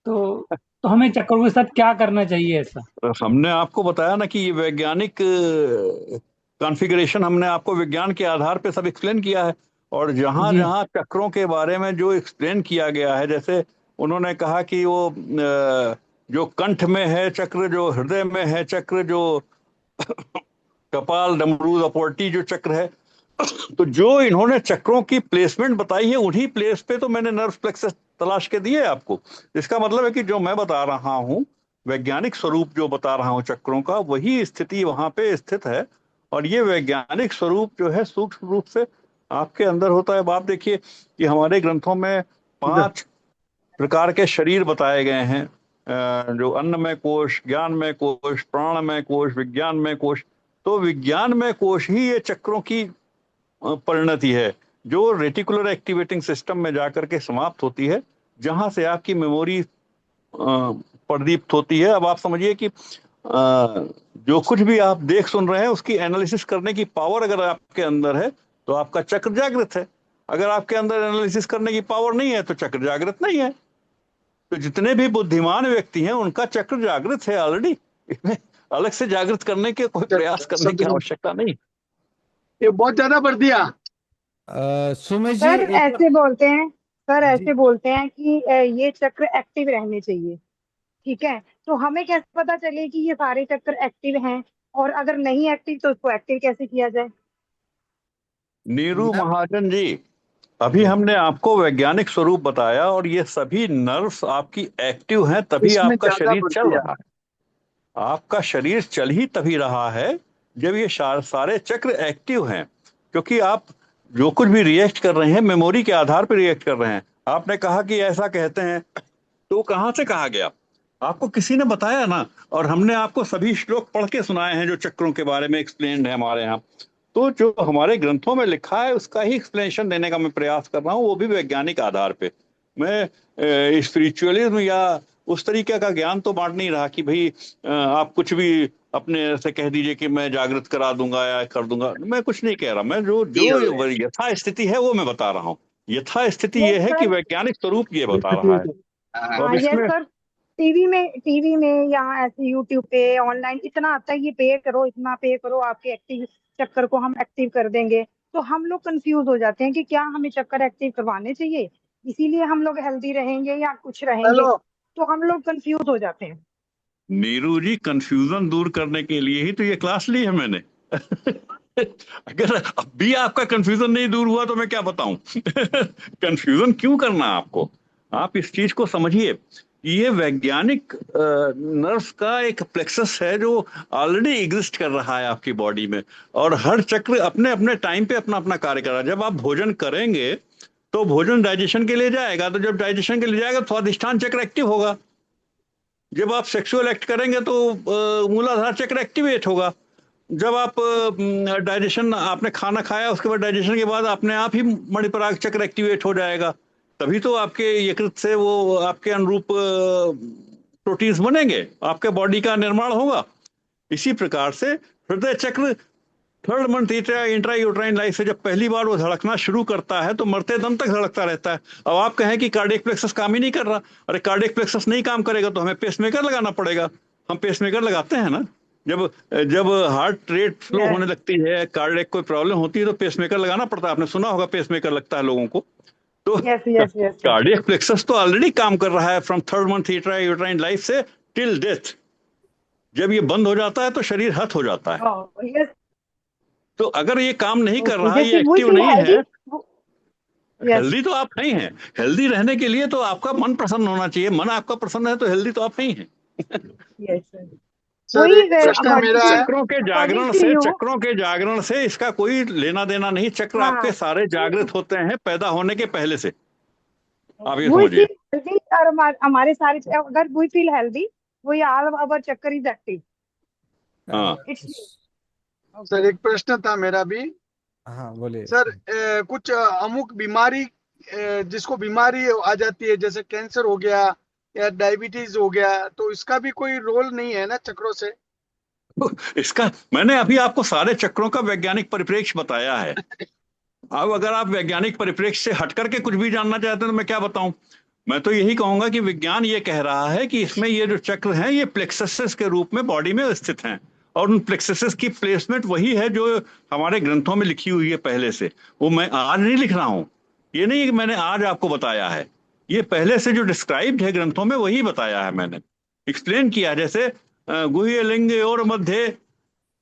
तो तो हमें चक्रों के साथ क्या करना चाहिए ऐसा? हमने आपको बताया ना कि ये वैज्ञानिक कॉन्फ़िगरेशन हमने आपको विज्ञान के आधार पे सब एक्सप्लेन किया है। और जहां जी जहां चक्रों के बारे में जो एक्सप्लेन किया गया है, जैसे उन्होंने कहा कि वो जो कंठ में है चक्र, जो हृदय में है चक्र, जो कपाल डमरू अपवर्टी जो चक्र है, तो जो इन्होंने चक्रों की प्लेसमेंट बताई है उन्हीं प्लेस पे तो मैंने नर्व प्लेक्सस तलाश के दिए आपको। इसका मतलब है कि जो मैं बता रहा हूं, वैज्ञानिक स्वरूप जो बता रहा हूं चक्रों का, वही स्थिति वहां पे स्थित है। और ये वैज्ञानिक स्वरूप जो है सूक्ष्म रूप से आपके अंदर होता है। आप देखिए कि हमारे ग्रंथों में इधर। 5 प्रकार के शरीर बताए गए हैं, जो अन्नमय कोश, ज्ञानमय कोश, प्राणमय कोश, विज्ञानमय कोश। तो विज्ञानमय कोश ही ये चक्रों की परिणति है, जो रेटिकुलर एक्टिवेटिंग सिस्टम में जाकर के समाप्त होती है, जहां से आपकी मेमोरी प्रदीप्त होती है। अब आप समझिए कि जो कुछ भी आप देख सुन रहे हैं उसकी एनालिसिस करने की पावर अगर आपके अंदर है तो आपका चक्र जागृत है। अगर आपके अंदर एनालिसिस करने की पावर नहीं है तो चक्र जागृत नहीं है। तो जितने भी बुद्धिमान व्यक्ति हैं उनका चक्र जागृत है ऑलरेडी। इसमें अलग से जागृत करने के कोई प्रयास करने की आवश्यकता नहीं। ये बहुत ज्यादा बढ़ दिया। सोमेश जी सर एक ऐसे बोलते हैं, सर जी। ऐसे बोलते हैं कि ये चक्र एक्टिव रहने चाहिए। ठीक है, तो हमें कैसे पता चले कि ये सारे चक्र एक्टिव हैं, और अगर नहीं एक्टिव तो उसको एक्टिव कैसे किया जाए? नीरू मैं महाजन जी, अभी जी हमने आपको वैज्ञानिक स्वरूप बताया और ये सभी नर्व्स आपकी एक्टिव हैं, तभी इसमें आपका ज्यादा शरीर बढ़ चल दिया। रहा है। आपका शरीर चल ही तभी रहा है जब ये सारे चक्र एक्टिव हैं। क्योंकि आप जो कुछ भी रिएक्ट कर रहे हैं मेमोरी के आधार पर रिएक्ट कर रहे हैं। आपने कहा कि ऐसा कहते हैं, तो कहाँ से कहा गया? आपको किसी ने बताया ना। और हमने आपको सभी श्लोक पढ़ के सुनाए हैं जो चक्रों के बारे में एक्सप्लेन्ड है हमारे यहाँ। तो जो हमारे ग्रंथों में लिखा है उसका ही एक्सप्लेनेशन देने का मैं प्रयास कर रहा हूँ, वो भी वैज्ञानिक आधार पे। मैं स्पिरिचुअलिज्म या उस तरीके का ज्ञान तो बांट नहीं रहा कि भाई आप कुछ भी अपने से कह दीजिए कि मैं जागृत करा दूंगा या कर दूंगा। मैं कुछ नहीं कह रहा, मैं जो जो यथा स्थिति है वो मैं बता रहा हूँ। यथा स्थिति ये यस है कि सर। वैज्ञानिक स्वरूप ये बता रहा है। तो अब हाँ यस इसमें सर। टीवी में या ऐसे यूट्यूब पे ऑनलाइन इतना आता है, ये पे करो, इतना पे करो, आपके एक्टिव चक्कर को हम एक्टिव कर देंगे। तो हम लोग कंफ्यूज हो जाते हैं कि क्या हमें चक्कर एक्टिव करवाने चाहिए, इसीलिए हम लोग हेल्दी रहेंगे या कुछ रहेंगे। हेलो। तो हम लोग कंफ्यूज हो जाते हैं। नीरू जी, कंफ्यूजन दूर करने के लिए ही तो ये क्लास ली है मैंने। अगर अब भी आपका कंफ्यूजन नहीं दूर हुआ तो मैं क्या बताऊं। कंफ्यूजन क्यों करना आपको, आप इस चीज को समझिए। ये वैज्ञानिक नर्व्स का एक प्लेक्सस है जो ऑलरेडी एग्जिस्ट कर रहा है आपकी बॉडी में, और हर चक्र अपने अपने टाइम पे अपना अपना कार्य कर रहा है। जब आप भोजन करेंगे तो भोजन डाइजेशन के लिए जाएगा, तो जब डाइजेशन के लिए जाएगा तो स्वादिष्ठान चक्र एक्टिव होगा। जब आप सेक्सुअल एक्ट करेंगे तो मूलाधार चक्र एक्टिवेट होगा। जब आप डाइजेशन, आपने खाना खाया उसके बाद डाइजेशन के बाद अपने आप ही मणिपराग चक्र एक्टिवेट हो जाएगा, तभी तो आपके यकृत से वो आपके अनुरूप प्रोटीन्स बनेंगे, आपके बॉडी का निर्माण होगा। इसी प्रकार से हृदय चक्र third month intra uterine life से जब पहली बार वो धड़कना शुरू करता है तो मरते दम तक धड़कता रहता है। अब आप कहें कि कार्डियक प्लेक्सस काम ही नहीं कर रहा, अरे कार्डियक प्लेक्सस नहीं काम करेगा तो हमें पेसमेकर लगाना पड़ेगा। हम पेसमेकर लगाते हैं ना, जब जब हार्ट रेट स्लो होने लगती है, कार्डियक कोई प्रॉब्लम होती है तो पेसमेकर लगाना पड़ता है। आपने सुना होगा पेसमेकर लगता है लोगों को। तो yes yes yes cardiac plexus तो ऑलरेडी काम कर रहा है from third month intra uterine life से टिल डेथ। जब ये बंद हो जाता है तो शरीर हत हो जाता है। यस। तो अगर ये काम नहीं कर ओके, रहा, ये जैसे वो एक्टिव फील नहीं हेल्दी। है, यस हेल्दी तो आप नहीं हैं। हेल्दी रहने के लिए तो आपका मन प्रसन्न होना चाहिए, मन आपका प्रसन्न है तो हेल्दी तो आप नहीं हैं। Yes sir. सर वही एक प्रश्न मेरा है। According to you. चक्रों के जागरण से इसका कोई लेना देना नहीं। चक्र आपके हाँ, सारे जागृत होते हैं पैदा होने के पहले से, आप ये we समझिए। feel healthy और हमारे सारे अगर we feel healthy, we all our चक्कर is active। हाँ It's सर एक प्रश्न था मेरा भी। हाँ बोलिए। सर कुछ अमुक बीमारी जिसको बीमारी आ जाती है, जैसे कैंसर हो गया या डायबिटीज हो गया, तो इसका भी कोई रोल नहीं है ना चक्रों से? इसका मैंने अभी आपको सारे चक्रों का वैज्ञानिक परिप्रेक्ष्य बताया है। अब अगर आप वैज्ञानिक परिप्रेक्ष्य से हट करके कुछ भी जानना चाहते हैं तो मैं क्या बताऊं। मैं तो यही कहूंगा कि विज्ञान ये कह रहा है कि इसमें ये जो चक्र हैं ये प्लेक्ससेस के रूप में बॉडी में स्थित हैं, और उन प्लेक्ससेस की प्लेसमेंट वही है जो हमारे ग्रंथों में लिखी हुई है पहले से। वो मैं आज नहीं लिख रहा हूं, ये नहीं कि मैंने आज आपको बताया है, ये पहले से जो डिस्क्राइब्ड है ग्रंथों में वही बताया है, मैंने एक्सप्लेन किया। जैसे गुह्य लिंग और मध्य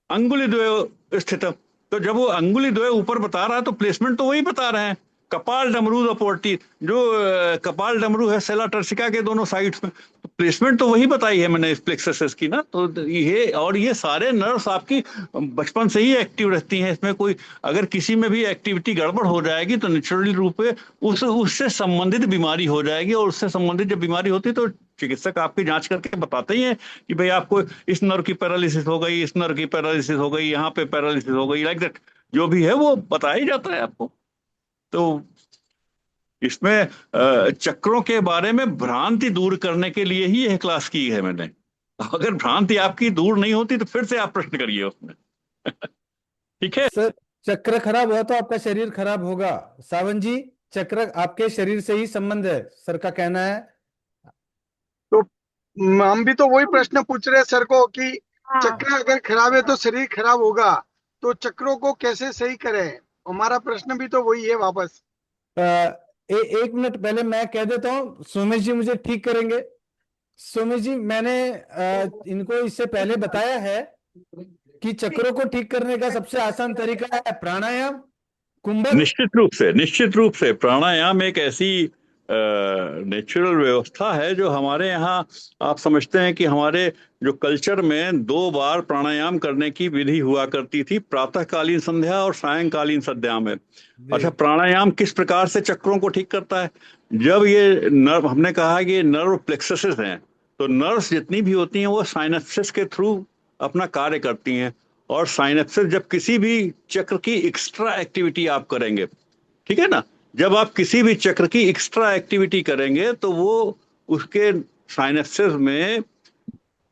अंगुली द्वय स्थित, तो जब वो अंगुली द्वय ऊपर बता रहा है तो प्लेसमेंट तो वही बता रहे हैं। कपाल डमरू अपोर्टी, जो कपाल डमरू है सेला टर्सिका के दोनों साइड्स में, तो प्लेसमेंट तो वही बताई है मैंने इस प्लेक्ससेस की ना। तो ये और ये सारे नर्व्स आपकी बचपन से ही एक्टिव रहती हैं। इसमें कोई अगर किसी में भी एक्टिविटी गड़बड़ हो जाएगी तो नेचुरली रूप से उससे संबंधित बीमारी हो जाएगी, और उससे संबंधित जब बीमारी होती है तो चिकित्सक आपकी जांच करके बताते ही हैं कि भाई आपको इस नर्व की पैरालिसिस हो गई, इस नर्व की पैरालिसिस हो गई, यहाँ पे पैरालिसिस हो गई, लाइक दैट जो भी है वो बताया ही जाता है आपको। तो इसमें चक्रों के बारे में भ्रांति दूर करने के लिए ही यह क्लास की है मैंने। अगर भ्रांति आपकी दूर नहीं होती तो फिर से आप प्रश्न करिए उसमें। ठीक है सर, चक्र खराब हुआ तो आपका शरीर खराब होगा। सावन जी, चक्र आपके शरीर से ही संबंध है, सर का कहना है। तो हम भी तो वही प्रश्न पूछ रहे हैं सर को कि हाँ चक्र अगर खराब है तो शरीर खराब होगा, तो चक्रों को कैसे सही करें? हमारा प्रश्न भी तो वही है वापस। एक मिनट पहले मैं कह देता हूँ, सोमेश जी मुझे ठीक करेंगे। सोमेश जी, मैंने इनको इससे पहले बताया है कि चक्रों को ठीक करने का सबसे आसान तरीका है प्राणायाम, कुंभक। निश्चित रूप से प्राणायाम एक ऐसी नेचुरल व्यवस्था है जो हमारे यहाँ, आप समझते हैं कि हमारे जो कल्चर में 2 बार प्राणायाम करने की विधि हुआ करती थी, प्रातःकालीन संध्या और सायंकालीन संध्या में। अच्छा, प्राणायाम किस प्रकार से चक्रों को ठीक करता है? जब ये नर्व, हमने कहा कि ये नर्व प्लेक्ससेस हैं, तो नर्व्स जितनी भी होती हैं वो साइनेप्सिस के थ्रू अपना कार्य करती हैं, और साइनेप्सिस जब किसी भी चक्र की एक्स्ट्रा एक्टिविटी आप करेंगे, ठीक है ना, जब आप किसी भी चक्र की एक्स्ट्रा एक्टिविटी करेंगे तो वो उसके साइनेप्सिस में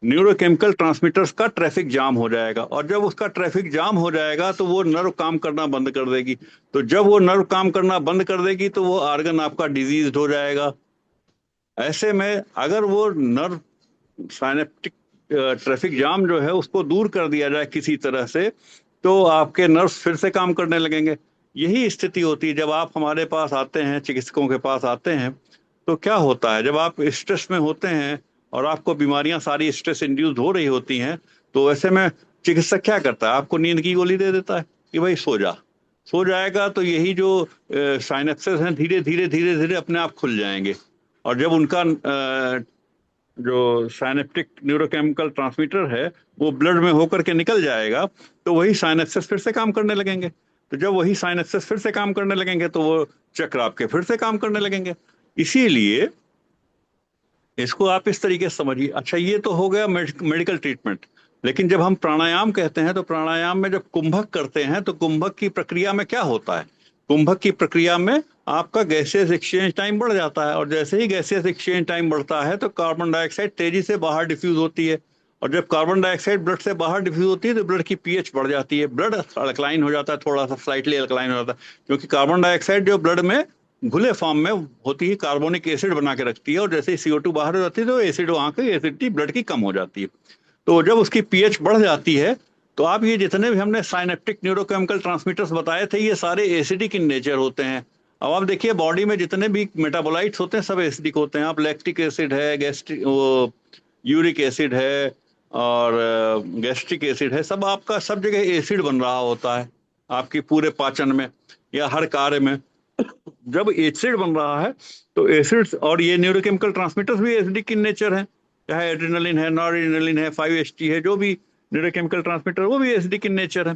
न्यूरोकेमिकल ट्रांसमीटर्स का ट्रैफिक जाम हो जाएगा, और जब उसका ट्रैफिक जाम हो जाएगा तो वो नर्व काम करना बंद कर देगी। तो जब वो नर्व काम करना बंद कर देगी तो वो आर्गन आपका डिजीज हो जाएगा। ऐसे में अगर वो नर्व साइनेप्टिक ट्रैफिक जाम जो है उसको दूर कर दिया जाए किसी तरह से, तो आपके नर्व्स फिर से काम करने लगेंगे। यही स्थिति होती है जब आप हमारे पास आते हैं, चिकित्सकों के पास आते हैं। तो क्या होता है, जब आप स्ट्रेस में होते हैं और आपको बीमारियां सारी स्ट्रेस इंड्यूस हो रही होती हैं, तो ऐसे में चिकित्सक क्या करता है, आपको नींद की गोली दे देता है कि भाई सो जा। सो जाएगा तो यही जो साइनेप्सेस हैं धीरे धीरे धीरे धीरे अपने आप खुल जाएंगे, और जब उनका जो साइनेप्टिक न्यूरोकेमिकल ट्रांसमीटर है वो ब्लड में होकर के निकल जाएगा, तो वही साइनेप्सेस फिर से काम करने लगेंगे। तो जब वही साइनेप्सेस फिर से काम करने लगेंगे तो वो चक्र आपके फिर से काम करने लगेंगे। इसीलिए इसको आप इस तरीके से समझिए। अच्छा, ये तो हो गया मेडिकल ट्रीटमेंट। लेकिन जब हम प्राणायाम कहते हैं तो प्राणायाम में जब कुंभक करते हैं तो कुंभक की प्रक्रिया में क्या होता है, कुंभक की प्रक्रिया में आपका गैसियस एक्सचेंज टाइम बढ़ जाता है, और जैसे ही गैसियस एक्सचेंज टाइम बढ़ता है तो कार्बन डाइऑक्साइड तेजी से बाहर डिफ्यूज होती है, और जब कार्बन डाइऑक्साइड ब्लड से बाहर डिफ्यूज होती है तो ब्लड की पीएच बढ़ जाती है, ब्लड अल्कलाइन हो जाता है, थोड़ा सा स्लाइटली अल्कलाइन हो जाता है, क्योंकि कार्बन डाइऑक्साइड जो ब्लड में घुले फॉर्म में होती है कार्बोनिक एसिड बना के रखती है, और जैसे ही CO2 बाहर हो जाती है तो एसिड वहां की एसिडिटी ब्लड की कम हो जाती है। तो जब उसकी पीएच बढ़ जाती है तो आप ये जितने भी हमने साइनेप्टिक न्यूरोकेमिकल ट्रांसमीटर्स बताए थे ये सारे एसिडिक इन नेचर होते हैं। अब आप देखिए बॉडी में जितने भी मेटाबोलाइट्स होते हैं सब एसिडिक होते हैं। आप लैक्टिक एसिड है, गैस्ट्रिक यूरिक एसिड है और गैस्ट्रिक एसिड है, सब आपका सब जगह एसिड बन रहा होता है आपकी पूरे पाचन में या हर कार्य में। जब एसिड बन रहा है तो एसिड्स और ये न्यूरोकेमिकल ट्रांसमीटर्स भी एसिडिक इन नेचर हैं, चाहे एड्रेनलिन है, नॉरएड्रेनलिन है, 5-HT है, जो भी न्यूरोकेमिकल ट्रांसमीटर वो भी एसिडिक इन नेचर है।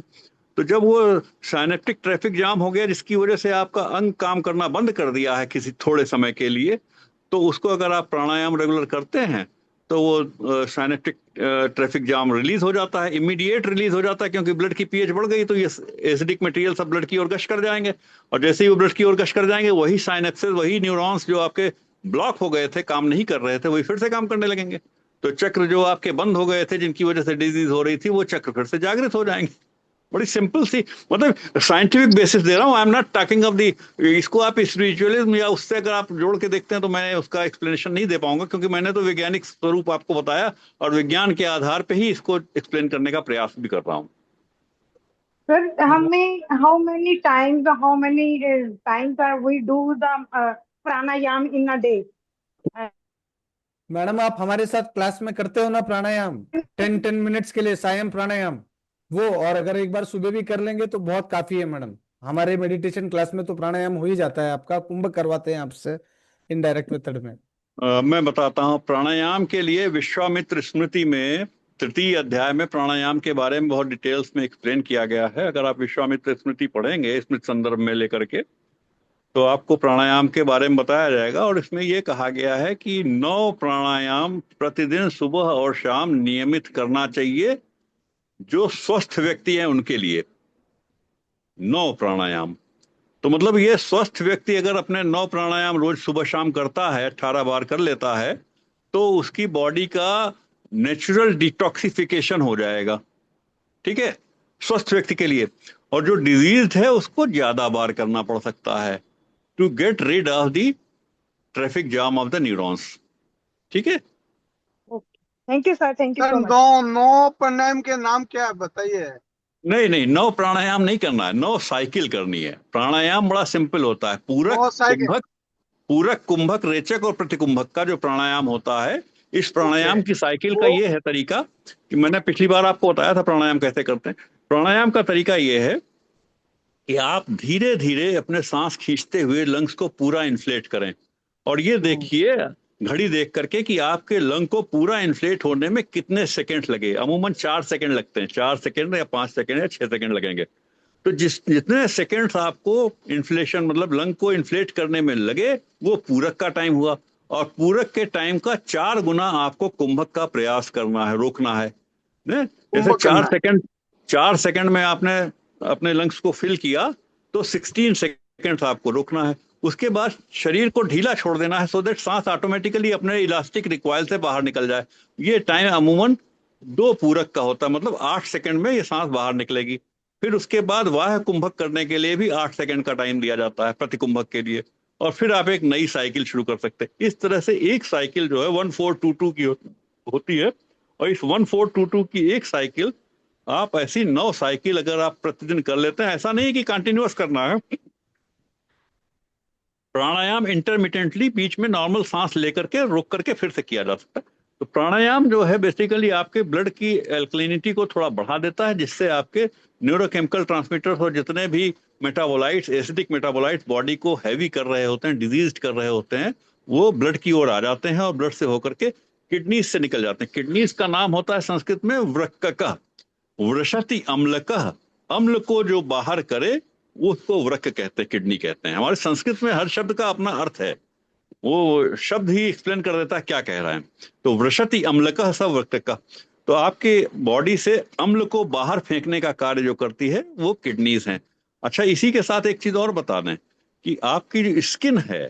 तो जब वो साइनेप्टिक ट्रैफिक जाम हो गया जिसकी वजह से आपका अंग काम करना बंद कर दिया है किसी थोड़े समय के लिए, तो उसको अगर आप प्राणायाम रेगुलर करते हैं तो वो साइनेप्टिक ट्रैफिक जाम रिलीज हो जाता है, इमीडिएट रिलीज हो जाता है, क्योंकि ब्लड की पीएच बढ़ गई तो ये एसिडिक मटेरियल सब ब्लड की ओर गश कर जाएंगे, और जैसे ही वो ब्लड की ओर गश कर जाएंगे वही साइनेप्सेस, वही न्यूरॉन्स जो आपके ब्लॉक हो गए थे, काम नहीं कर रहे थे, वही फिर से काम करने लगेंगे। तो चक्र जो आपके बंद हो गए थे जिनकी वजह से डिजीज हो रही थी वो चक्र फिर से जागृत हो जाएंगे। बड़ी सिंपल सी, मतलब साइंटिफिक बेसिस दे रहा हूँ, I am not talking of the, इसको आप स्पिरिचुअलिज्म या उससे अगर आप जोड़ के देखते हैं तो मैं उसका एक्सप्लेनेशन नहीं दे पाऊंगा, क्योंकि मैंने तो वैज्ञानिक स्वरूप आपको बताया और विज्ञान के आधार पे ही इसको एक्सप्लेन करने का प्रयास भी कर रहा हूँ। सर हमें how many times we do the pranayama in a day? Madam आप हमारे साथ क्लास में करते हो ना प्राणायाम 10 मिनट्स के लिए सायं प्राणायाम वो, और अगर एक बार सुबह भी कर लेंगे तो बहुत काफी है मैडम। हमारे मेडिटेशन क्लास में तो प्राणायाम हो ही जाता है, आपका कुंभ करवाते हैं आपसे इनडायरेक्ट मेथड में। मैं बताता हूँ, प्राणायाम के लिए विश्वामित्र स्मृति में 3य अध्याय में प्राणायाम के बारे में बहुत डिटेल्स में एक्सप्लेन किया गया है। अगर आप विश्वामित्र स्मृति पढ़ेंगे स्मृति संदर्भ में लेकर के तो आपको प्राणायाम के बारे में बताया जाएगा, और इसमें यह कहा गया है कि 9 प्राणायाम प्रतिदिन सुबह और शाम नियमित करना चाहिए जो स्वस्थ व्यक्ति हैं उनके लिए। 9 प्राणायाम, तो मतलब ये स्वस्थ व्यक्ति अगर अपने 9 प्राणायाम रोज सुबह शाम करता है, 18 बार कर लेता है, तो उसकी बॉडी का नेचुरल डिटॉक्सिफिकेशन हो जाएगा, ठीक है, स्वस्थ व्यक्ति के लिए। और जो डिजीज है उसको ज्यादा बार करना पड़ सकता है to get rid of the traffic jam of the neurons, ठीक है। Thank you sir, thank you sir so much. 9 pranayama के नाम क्या है बताइए? नहीं 9 प्राणायाम नहीं करना है, 9 साइकिल करनी है। प्राणायाम बड़ा सिंपल होता है, पूरक, कुंभक, रेचक और प्रतिकुंभक का जो प्राणायाम होता है, इस प्राणायाम की साइकिल का ये है तरीका कि मैंने पिछली बार आपको बताया था प्राणायाम कैसे करते हैं। प्राणायाम का तरीका ये है कि आप धीरे धीरे अपने सांस खींचते हुए लंग्स को पूरा इन्फ्लेट करें, और ये देखिए घड़ी देख करके कि आपके लंग को पूरा इन्फ्लेट होने में कितने सेकंड लगे। अमूमन 4 सेकंड लगते हैं, 4 सेकंड या 5 सेकंड या 6 सेकंड लगेंगे। तो जितने सेकंड्स आपको इन्फ्लेशन मतलब लंग को इन्फ्लेट करने में लगे वो पूरक का टाइम हुआ, और पूरक के टाइम का 4 गुना आपको कुंभक का प्रयास करना है, रोकना है। जैसे 4 सेकंड 4 सेकंड में आपने अपने लंग्स को फिल किया तो 16 सेकंड आपको रोकना है, उसके बाद शरीर को ढीला छोड़ देना है, सो दैट सांस ऑटोमेटिकली अपने इलास्टिक रिकॉइल से बाहर निकल जाए। ये टाइम अमूमन 2 पूरक का होता है, मतलब 8 सेकंड में ये सांस बाहर निकलेगी। फिर उसके बाद वाह कुंभक करने के लिए भी 8 सेकंड का टाइम दिया जाता है प्रति कुंभक के लिए, और फिर आप एक नई साइकिल शुरू कर सकते हैं। इस तरह से एक साइकिल जो है 1422 की होती है, और इस 1422 की एक साइकिल आप ऐसी 9 साइकिल अगर आप प्रतिदिन कर लेते हैं, ऐसा नहीं कि कंटिन्यूअस करना है, प्राणायाम इंटरमिटेंटली बीच में नॉर्मल सांस लेकर के रोक करके फिर से किया जा सकता है। तो प्राणायाम जो है बेसिकली आपके ब्लड की एल्कलिनिटी को थोड़ा बढ़ा देता है, जिससे आपके न्यूरोकेमिकल ट्रांसमीटर्स और जितने भी मेटाबोलाइट्स, एसिडिक मेटाबोलाइट्स बॉडी को हैवी कर रहे होते हैं, डिजीज कर रहे होते हैं, वो ब्लड की ओर आ जाते हैं और ब्लड से होकर के किडनीज से निकल जाते हैं। किडनीज का नाम होता है संस्कृत में वृक्कः, वृषति अम्लकः, अम्ल को जो बाहर करे वो उसको वृक्क कहते हैं, किडनी कहते हैं। हमारे संस्कृत में हर शब्द का अपना अर्थ है, वो शब्द ही एक्सप्लेन कर देता है क्या कह रहा है। तो वृषति अम्लकः स वृक्कः, तो आपके बॉडी से अम्ल को बाहर फेंकने का कार्य जो करती है वो किडनीज हैं। अच्छा, इसी के साथ एक चीज और बता दें कि आपकी जो स्किन है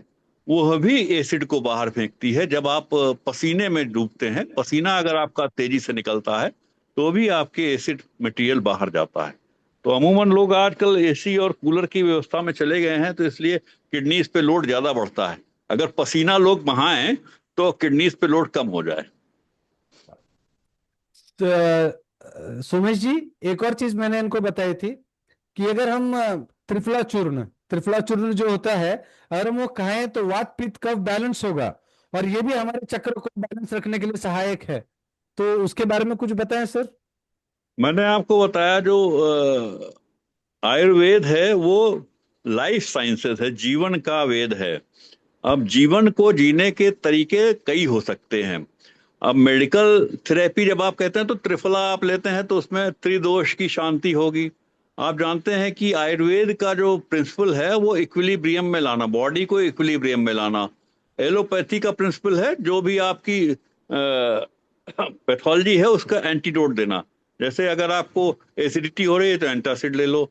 वो भी एसिड को बाहर फेंकती है। जब आप पसीने में डूबते हैं, पसीना अगर आपका तेजी से निकलता है तो भी आपके एसिड मटेरियल बाहर जाता है। तो अमूमन लोग आजकल एसी और कूलर की व्यवस्था में चले गए हैं, तो इसलिए किडनीज पे लोड ज्यादा बढ़ता है। अगर पसीना लोग बहाएं तो किडनीज पे लोड कम हो जाए। तो, सुमेश जी, एक और चीज मैंने इनको बताई थी कि अगर हम त्रिफला चूर्ण जो होता है, अगर हम वो खाएं तो वात पित्त कफ बैलेंस होगा, और ये भी हमारे चक्र को बैलेंस रखने के लिए सहायक है। तो उसके बारे में कुछ बताएं सर। मैंने आपको बताया जो आयुर्वेद है वो लाइफ साइंसेस है, जीवन का वेद है। अब जीवन को जीने के तरीके कई हो सकते हैं। अब मेडिकल थेरेपी जब आप कहते हैं तो त्रिफला आप लेते हैं तो उसमें त्रिदोष की शांति होगी। आप जानते हैं कि आयुर्वेद का जो प्रिंसिपल है वो इक्विलिब्रियम में लाना, बॉडी को इक्विलिब्रियम में लाना। एलोपैथी का प्रिंसिपल है जो भी आपकी पैथोलॉजी है उसका एंटीडोट देना। जैसे अगर आपको एसिडिटी हो रही है तो एंटासिड ले लो,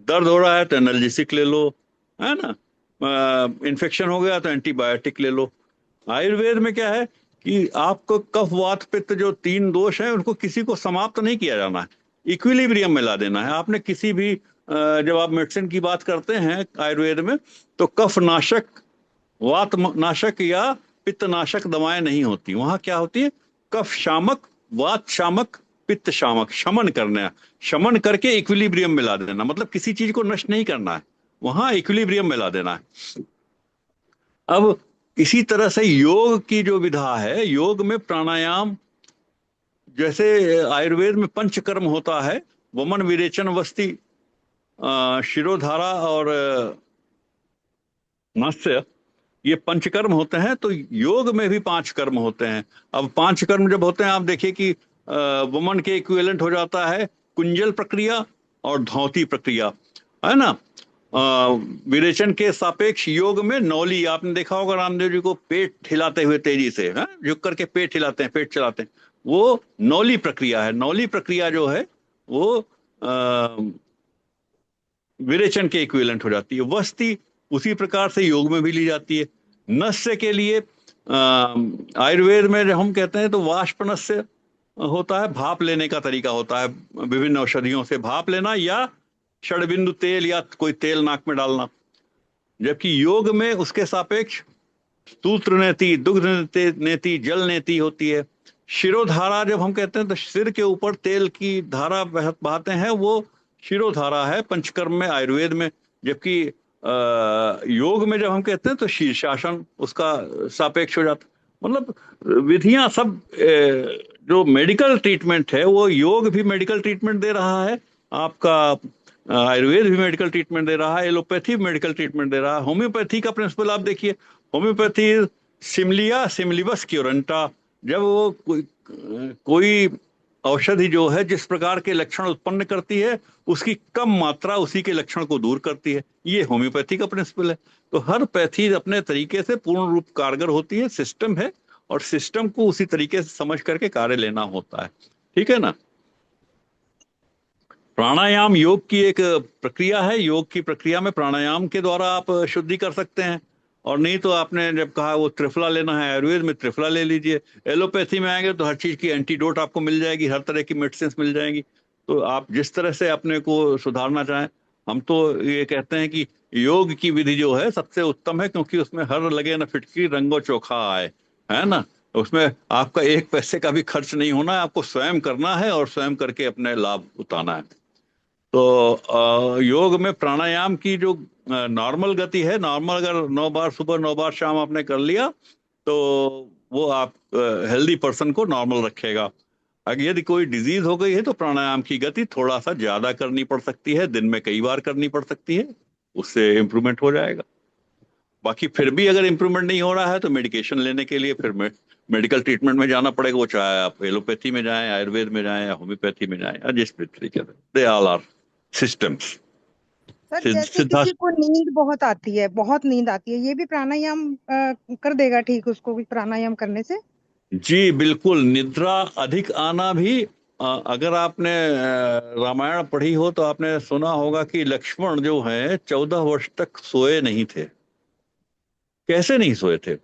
दर्द हो रहा है तो एनाल्जेसिक ले लो, है ना, इन्फेक्शन हो गया तो एंटीबायोटिक ले लो। आयुर्वेद में क्या है कि आपको कफ वात पित्त जो 3 दोष हैं उनको किसी को समाप्त नहीं किया जाना है, इक्विलिब्रियम में ला देना है। आपने किसी भी जब आप मेडिसिन की बात करते हैं आयुर्वेद में तो कफ नाशक, वात नाशक या पित्त नाशक दवाएं नहीं होती। वहां क्या होती है, कफ शामक, वात शामक, पित्त शामक, शमन करके इक्विलिब्रियम में ला देना, मतलब किसी चीज को नष्ट नहीं करना है, वहां इक्विलिब्रियम में ला देना है। अब इसी तरह से योग की जो विधा है, योग में प्राणायाम, जैसे आयुर्वेद में पंचकर्म होता है, वमन विरेचन वस्ति शिरोधारा और नस्य, ये पंचकर्म होते हैं। तो योग में भी 5 कर्म होते हैं। अब 5 कर्म जब होते हैं, आप देखिए कि वमन के इक्विवेलेंट हो जाता है कुंजल प्रक्रिया और धौती प्रक्रिया, है ना। विरेचन के सापेक्ष योग में नौली, आपने देखा होगा रामदेव जी को पेट हिलाते हुए तेजी से, झुक करके पेट हिलाते हैं, पेट चलाते हैं, वो नौली प्रक्रिया है। नौली प्रक्रिया जो है वो विरेचन के इक्विवेलेंट हो जाती है। वस्ति उसी प्रकार से योग में भी ली जाती है। नस्य के लिए आयुर्वेद में जब हम कहते हैं तो वाष्पनस्य होता है, भाप लेने का तरीका होता है, विभिन्न औषधियों से भाप लेना या षडबिंदु तेल या कोई तेल नाक में डालना। जबकि योग में उसके सापेक्ष सूत्र नेति, दुग्ध नेति, जल नेति होती है। शिरोधारा जब हम कहते हैं तो सिर के ऊपर तेल की धारा बहाते हैं, वो शिरोधारा है पंचकर्म में आयुर्वेद में। जबकि योग में जब हम कहते हैं तो शीर्षासन उसका सापेक्ष हो जाता। मतलब विधियां सब, जो मेडिकल ट्रीटमेंट है वो योग भी मेडिकल ट्रीटमेंट दे रहा है, आपका आयुर्वेद भी मेडिकल ट्रीटमेंट दे रहा है, एलोपैथी भी मेडिकल ट्रीटमेंट दे रहा है। होम्योपैथी का प्रिंसिपल आप देखिए, होम्योपैथी सिमलिया सिमलिबस क्योरेंटा। जब वो कोई औषधि जो है जिस प्रकार के लक्षण उत्पन्न करती है उसकी कम मात्रा उसी के लक्षण को दूर करती है, ये होम्योपैथी का प्रिंसिपल है। तो हर पैथी अपने तरीके से पूर्ण रूप कारगर होती है, सिस्टम है, और सिस्टम को उसी तरीके से समझ करके कार्य लेना होता है, ठीक है ना। प्राणायाम योग की एक प्रक्रिया है। योग की प्रक्रिया में प्राणायाम के द्वारा आप शुद्धि कर सकते हैं। और नहीं तो आपने जब कहा वो त्रिफला लेना है, आयुर्वेद में त्रिफला ले लीजिए। एलोपैथी में आएंगे तो हर चीज की एंटीडोट आपको मिल जाएगी, हर तरह की मेडिसिन मिल जाएंगी। तो आप जिस तरह से अपने को सुधारना चाहें, हम तो ये कहते हैं कि योग की विधि जो है सबसे उत्तम है, क्योंकि उसमें हर लगे न फिटकी रंगो चोखा आए, है ना। उसमें आपका एक पैसे का भी खर्च नहीं होना है, आपको स्वयं करना है और स्वयं करके अपने लाभ उठाना है। तो योग में प्राणायाम की जो नॉर्मल गति है, नॉर्मल अगर 9 बार सुबह 9 बार शाम आपने कर लिया तो वो आप हेल्दी पर्सन को नॉर्मल रखेगा। अगर यदि कोई डिजीज हो गई है तो प्राणायाम की गति थोड़ा सा ज्यादा करनी पड़ सकती है, दिन में कई बार करनी पड़ सकती है, उससे इम्प्रूवमेंट हो जाएगा। बाकी फिर भी अगर इम्प्रूवमेंट नहीं हो रहा है तो मेडिकेशन लेने के लिए फिर मेडिकल ट्रीटमेंट में जाना पड़ेगा। वो चाहे आप एलोपैथी में जाएं, आयुर्वेद में जाएं या होम्योपैथी में जाएं, या जिस भी तरीके से, they all are systems. Sir जैसे सिद्धार्थ, किसी को नींद बहुत आती है, बहुत नींद आती है, ये भी प्राणायाम कर देगा ठीक, उसको भी प्राणायाम करने से? जी बिल्कुल। निद्रा अधिक आना भी, अगर आपने रामायण पढ़ी हो तो आपने सुना होगा कि लक्ष्मण जो है 14 वर्ष तक सोए नहीं थे। कैसे नहीं सोए थे?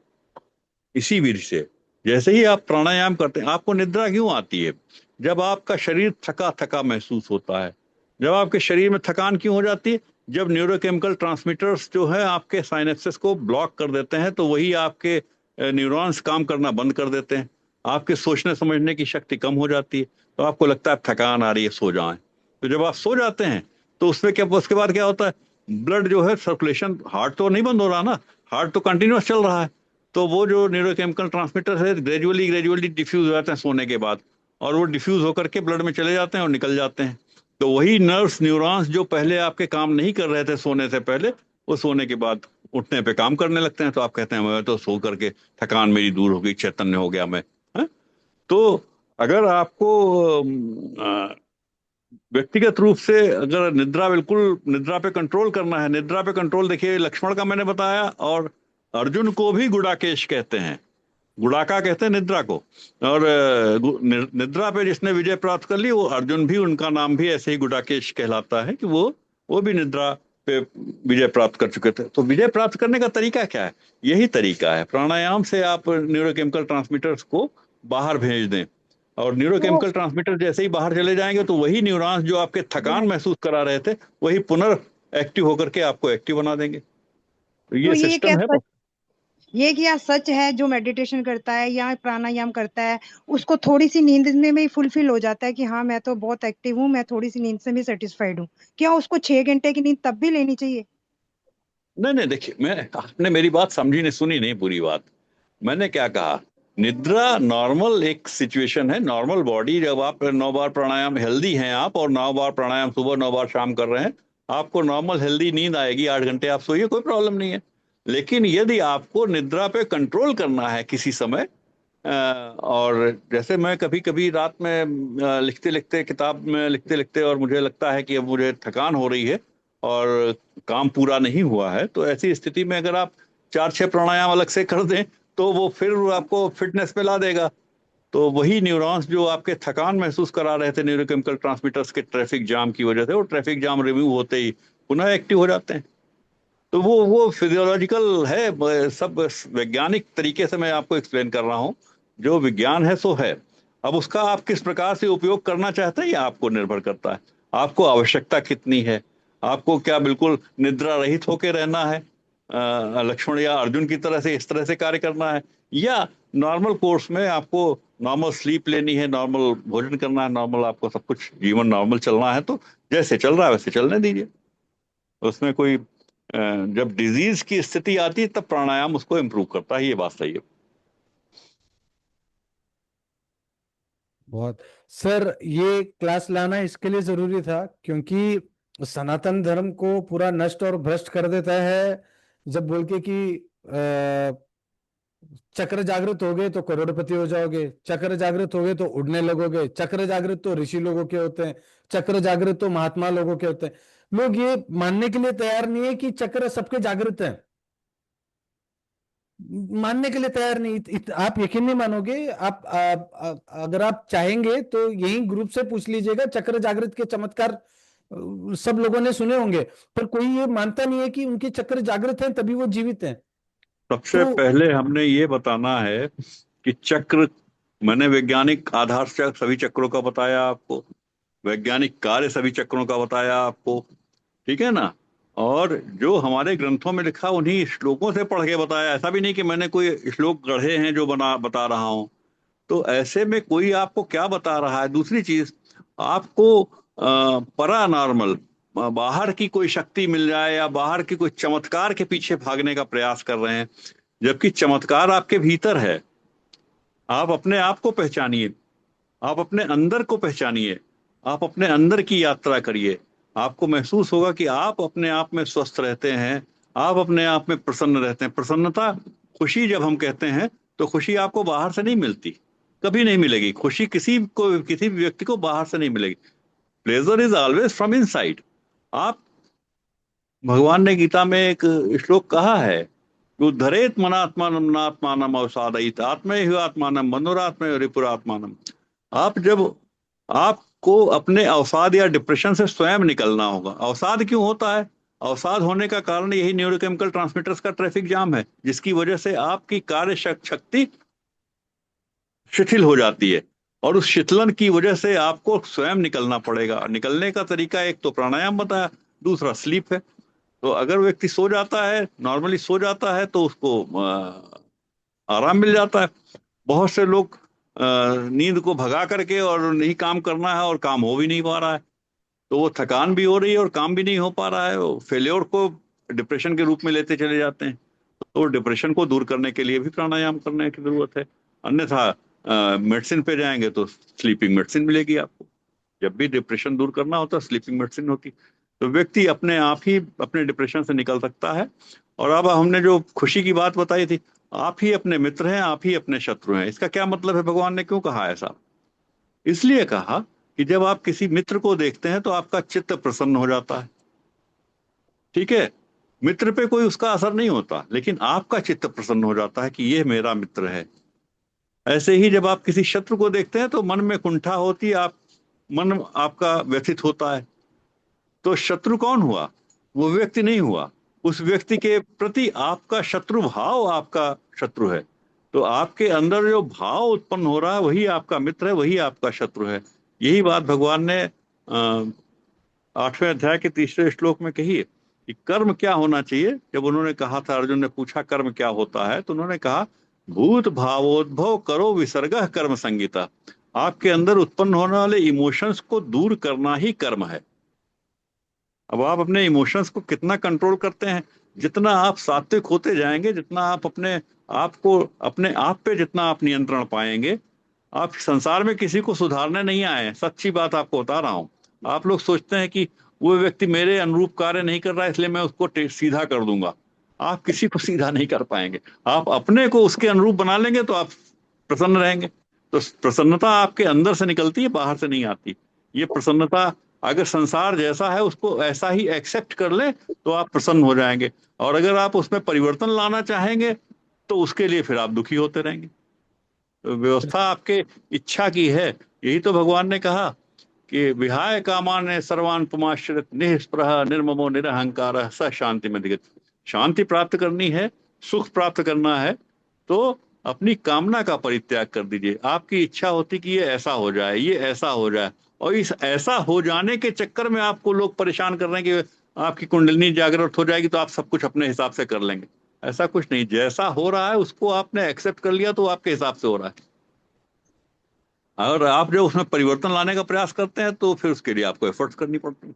इसी विधि से। जैसे ही आप प्राणायाम करते हैं, आपको निद्रा क्यों आती है? जब आपका शरीर थका थका महसूस होता है। जब आपके शरीर में थकान क्यों हो जाती है? जब न्यूरोकेमिकल ट्रांसमीटर्स जो है आपके साइनेप्सेस को ब्लॉक कर देते हैं, तो वही आपके न्यूरॉन्स काम करना बंद कर देते हैं। आपके सोचने समझने की शक्ति कम हो जाती है, तो आपको लगता है थकान आ रही है, सो जाएं। तो जब आप सो जाते हैं तो उसमें क्या, उसके बाद क्या होता है? ब्लड जो है सर्कुलेशन, हार्ट तो नहीं बंद हो रहा ना, हार्ट तो कंटिन्यूअस चल रहा है। तो वो जो न्यूरोकेमिकल ट्रांसमीटर है ग्रेजुअली ग्रेजुअली डिफ्यूज हो जाते हैं सोने के बाद, और वो डिफ्यूज होकर के ब्लड में चले जाते हैं और निकल जाते हैं। तो वही नर्व्स न्यूरॉन्स जो पहले आपके काम नहीं कर रहे थे सोने से पहले, वो सोने के बाद उठने पे काम करने लगते हैं। तो आप कहते हैं मैं तो सो करके थकान मेरी दूर हो गई, चैतन्य हो गया मैं, है? तो अगर आपको व्यक्तिगत रूप से अगर निद्रा, बिल्कुल निद्रा पे कंट्रोल करना है, निद्रा पे कंट्रोल देखिए लक्ष्मण का मैंने बताया, और अर्जुन को भी गुड़ाकेश कहते हैं, गुड़ाका कहते हैं निद्रा को। और निद्रा पे जिसने विजय प्राप्त कर ली वो अर्जुन भी, उनका नाम भी ऐसे ही गुड़ाकेश कहलाता है कि वो भी निद्रा पे विजय प्राप्त कर चुके थे। तो विजय प्राप्त करने का तरीका क्या है? यही तरीका है, प्राणायाम से आप न्यूरोकेमिकल ट्रांसमीटर्स को बाहर भेज दें, और तो न्यूरोकेमिकल ट्रांसमीटर जैसे ही बाहर चले जाएंगे तो वही न्यूरॉन्स जो आपके थकान महसूस करा रहे थे वही पुनर्एक्टिव होकर के आपको एक्टिव बना देंगे। तो ये ये क्या सिस्टम है। सच, ये क्या सच है जो मेडिटेशन करता है या प्राणायाम करता है उसको थोड़ी सी नींद में ही फुलफिल हो जाता है कि हाँ मैं तो बहुत एक्टिव हूँ, मैं थोड़ी सी नींद से भी सेटिस्फाइड हूँ? क्या उसको 6 घंटे की नींद तब भी लेनी चाहिए? नहीं नहीं, देखिए, आपने मेरी बात समझी नहीं, सुनी नहीं पूरी बात। मैंने क्या कहा? निद्रा नॉर्मल एक सिचुएशन है, नॉर्मल बॉडी। जब आप 9 बार प्राणायाम, हेल्दी हैं आप, और 9 बार प्राणायाम सुबह 9 बार शाम कर रहे हैं, आपको नॉर्मल हेल्दी नींद आएगी, 8 घंटे आप सोइए, कोई प्रॉब्लम नहीं है। लेकिन यदि आपको निद्रा पे कंट्रोल करना है किसी समय, और जैसे मैं कभी कभी रात में लिखते लिखते, किताब में लिखते लिखते, और मुझे लगता है कि अब मुझे थकान हो रही है और काम पूरा नहीं हुआ है, तो ऐसी स्थिति में अगर आप 4-6 प्राणायाम अलग से कर दें तो वो फिर आपको फिटनेस पे ला देगा। तो वही न्यूरॉन्स जो आपके थकान महसूस करा रहे थे न्यूरोकेमिकल ट्रांसमीटर्स के ट्रैफिक जाम की वजह से, वो ट्रैफिक जाम रिमूव होते ही पुनः एक्टिव हो जाते हैं। तो वो फिजियोलॉजिकल है, सब वैज्ञानिक तरीके से मैं आपको एक्सप्लेन कर रहा हूँ। जो विज्ञान है सो है। अब उसका आप किस प्रकार से उपयोग करना चाहते हैं ये आपको निर्भर करता है। आपको आवश्यकता कितनी है? आपको क्या बिल्कुल निद्रा रहित होकर रहना है, लक्ष्मण या अर्जुन की तरह से इस तरह से कार्य करना है, या नॉर्मल कोर्स में आपको नॉर्मल स्लीप लेनी है, नॉर्मल भोजन करना है, नॉर्मल आपको सब कुछ जीवन नॉर्मल चलना है, तो जैसे चल रहा है वैसे चलने दीजिए। उसमें कोई जब डिजीज की स्थिति आती है तब प्राणायाम उसको इम्प्रूव करता है, ये बात सही है। बहुत। सर ये क्लास लाना इसके लिए जरूरी था क्योंकि सनातन धर्म को पूरा नष्ट और भ्रष्ट कर देता है जब बोल के कि चक्र जागृत हो गए तो करोड़पति हो जाओगे, चक्र जागृत हो गए तो उड़ने लगोगे, चक्र जागृत तो ऋषि लोगों के होते हैं, चक्र जागृत तो महात्मा लोगों के होते हैं। लोग ये मानने के लिए तैयार नहीं है कि चक्र सबके जागृत हैं, मानने के लिए तैयार नहीं। आप यकीन नहीं मानोगे, अगर आप चाहेंगे तो यही ग्रुप से पूछ लीजिएगा चक्र जागृत के चमत्कार सब लोगों ने सुने होंगे, पर कोई ये मानता नहीं है कि उनके चक्र जागृत हैं तभी वो जीवित हैं। सबसे तो पहले हमने ये बताना है कि चक्र, मैंने वैज्ञानिक आधार से सभी चक्रों का बताया आपको, वैज्ञानिक कार्य सभी चक्रों का बताया आपको, ठीक है ना। और जो हमारे ग्रंथों में लिखा उन्हीं श्लोकों से पढ़ के बताया, ऐसा भी नहीं कि मैंने कोई श्लोक गढ़े हैं जो बता रहा हूं। तो ऐसे में कोई आपको क्या बता रहा है। दूसरी चीज, आपको परा नॉर्मल, बाहर की कोई शक्ति मिल जाए या बाहर की कोई चमत्कार के पीछे भागने का प्रयास कर रहे हैं, जबकि चमत्कार आपके भीतर है। आप अपने आप को पहचानिए, आप अपने अंदर को पहचानिए, आप अपने अंदर की यात्रा करिए। आपको महसूस होगा कि आप अपने आप में स्वस्थ रहते हैं, आप अपने आप में प्रसन्न रहते हैं। प्रसन्नता, खुशी जब हम कहते हैं तो खुशी आपको बाहर से नहीं मिलती, कभी नहीं मिलेगी। खुशी किसी को, किसी भी व्यक्ति को बाहर से नहीं मिलेगी। Pleasure is always from inside. आप, भगवान ने गीता में एक श्लोक कहा है, उद्धरेत मनात्मानम नात्मानम अवसादयित आत्मैव आत्मानम मनोरात्मैव रिपुरात्मानम। आप जब, आपको अपने अवसाद या डिप्रेशन से स्वयं निकलना होगा। अवसाद क्यों होता है? अवसाद होने का कारण यही न्यूरोकेमिकल ट्रांसमीटर्स का ट्रैफिक जाम है, जिसकी वजह से आपकी कार्य शक्ति शिथिल हो जाती है, और उस शीतलन की वजह से आपको स्वयं निकलना पड़ेगा। निकलने का तरीका एक तो प्राणायाम बताया, दूसरा स्लीप है। तो अगर व्यक्ति सो जाता है, नॉर्मली सो जाता है, तो उसको आराम मिल जाता है। बहुत से लोग नींद को भगा करके और नहीं काम करना है और काम हो भी नहीं पा रहा है, तो वो थकान भी हो रही है और काम भी नहीं हो पा रहा है, वो फेल्योर को डिप्रेशन के रूप में लेते चले जाते हैं। तो डिप्रेशन को दूर करने के लिए भी प्राणायाम करने की जरूरत है। अन्यथा मेडिसिन पे जाएंगे तो स्लीपिंग मेडिसिन मिलेगी आपको। जब भी डिप्रेशन दूर करना होता है स्लीपिंग मेडिसिन होती। तो व्यक्ति अपने आप ही अपने डिप्रेशन से निकल सकता है। और अब हमने जो खुशी की बात बताई थी, आप ही अपने मित्र हैं, आप ही अपने शत्रु हैं। इसका क्या मतलब है? भगवान ने क्यों कहा ऐसा? इसलिए कहा कि जब आप किसी मित्र को देखते हैं तो आपका चित्त प्रसन्न हो जाता है, ठीक है। मित्र पे कोई उसका असर नहीं होता, लेकिन आपका चित्त प्रसन्न हो जाता है कि ये मेरा मित्र है। ऐसे ही जब आप किसी शत्रु को देखते हैं तो मन में कुंठा होती है, आप, मन आपका व्यथित होता है। तो शत्रु कौन हुआ? वो व्यक्ति नहीं हुआ, उस व्यक्ति के प्रति आपका शत्रु भाव आपका शत्रु है। तो आपके अंदर जो भाव उत्पन्न हो रहा है वही आपका मित्र है, वही आपका शत्रु है। यही बात भगवान ने 8वें अध्याय के 3रे श्लोक में कही है कि कर्म क्या होना चाहिए। जब उन्होंने कहा था, अर्जुन ने पूछा कर्म क्या होता है, तो उन्होंने कहा भूत भावोद्भव करो विसर्गः कर्म संगीता। आपके अंदर उत्पन्न होने वाले इमोशंस को दूर करना ही कर्म है। अब आप अपने इमोशंस को कितना कंट्रोल करते हैं, जितना आप सात्विक होते जाएंगे, जितना आप अपने आप को, अपने आप पे जितना आप नियंत्रण पाएंगे। आप संसार में किसी को सुधारने नहीं आए, सच्ची बात आपको बता रहा हूं। आप लोग सोचते हैं कि वो व्यक्ति मेरे अनुरूप कार्य नहीं कर रहा है इसलिए मैं उसको सीधा कर दूंगा। आप किसी को सीधा नहीं कर पाएंगे। आप अपने को उसके अनुरूप बना लेंगे तो आप प्रसन्न रहेंगे। तो प्रसन्नता आपके अंदर से निकलती है, बाहर से नहीं आती। ये प्रसन्नता, अगर संसार जैसा है उसको ऐसा ही एक्सेप्ट कर ले तो आप प्रसन्न हो जाएंगे। और अगर आप उसमें परिवर्तन लाना चाहेंगे तो उसके लिए फिर आप दुखी होते रहेंगे। तो व्यवस्था आपके इच्छा की है। यही तो भगवान ने कहा कि विहाय कामान सर्वान पुमाश्रित निःस्पृह निर्ममो निरहंकार स शांति में अधिगत। शांति प्राप्त करनी है, सुख प्राप्त करना है, तो अपनी कामना का परित्याग कर दीजिए। आपकी इच्छा होती कि ये ऐसा हो जाए, ये ऐसा हो जाए, और इस ऐसा हो जाने के चक्कर में आपको लोग परेशान कर रहे हैं कि आपकी कुंडलिनी जागृत हो जाएगी तो आप सब कुछ अपने हिसाब से कर लेंगे। ऐसा कुछ नहीं, जैसा हो रहा है उसको आपने एक्सेप्ट कर लिया तो आपके हिसाब से हो रहा है। अगर आप जो उसमें परिवर्तन लाने का प्रयास करते हैं तो फिर उसके लिए आपको एफर्ट्स करनी पड़ती है।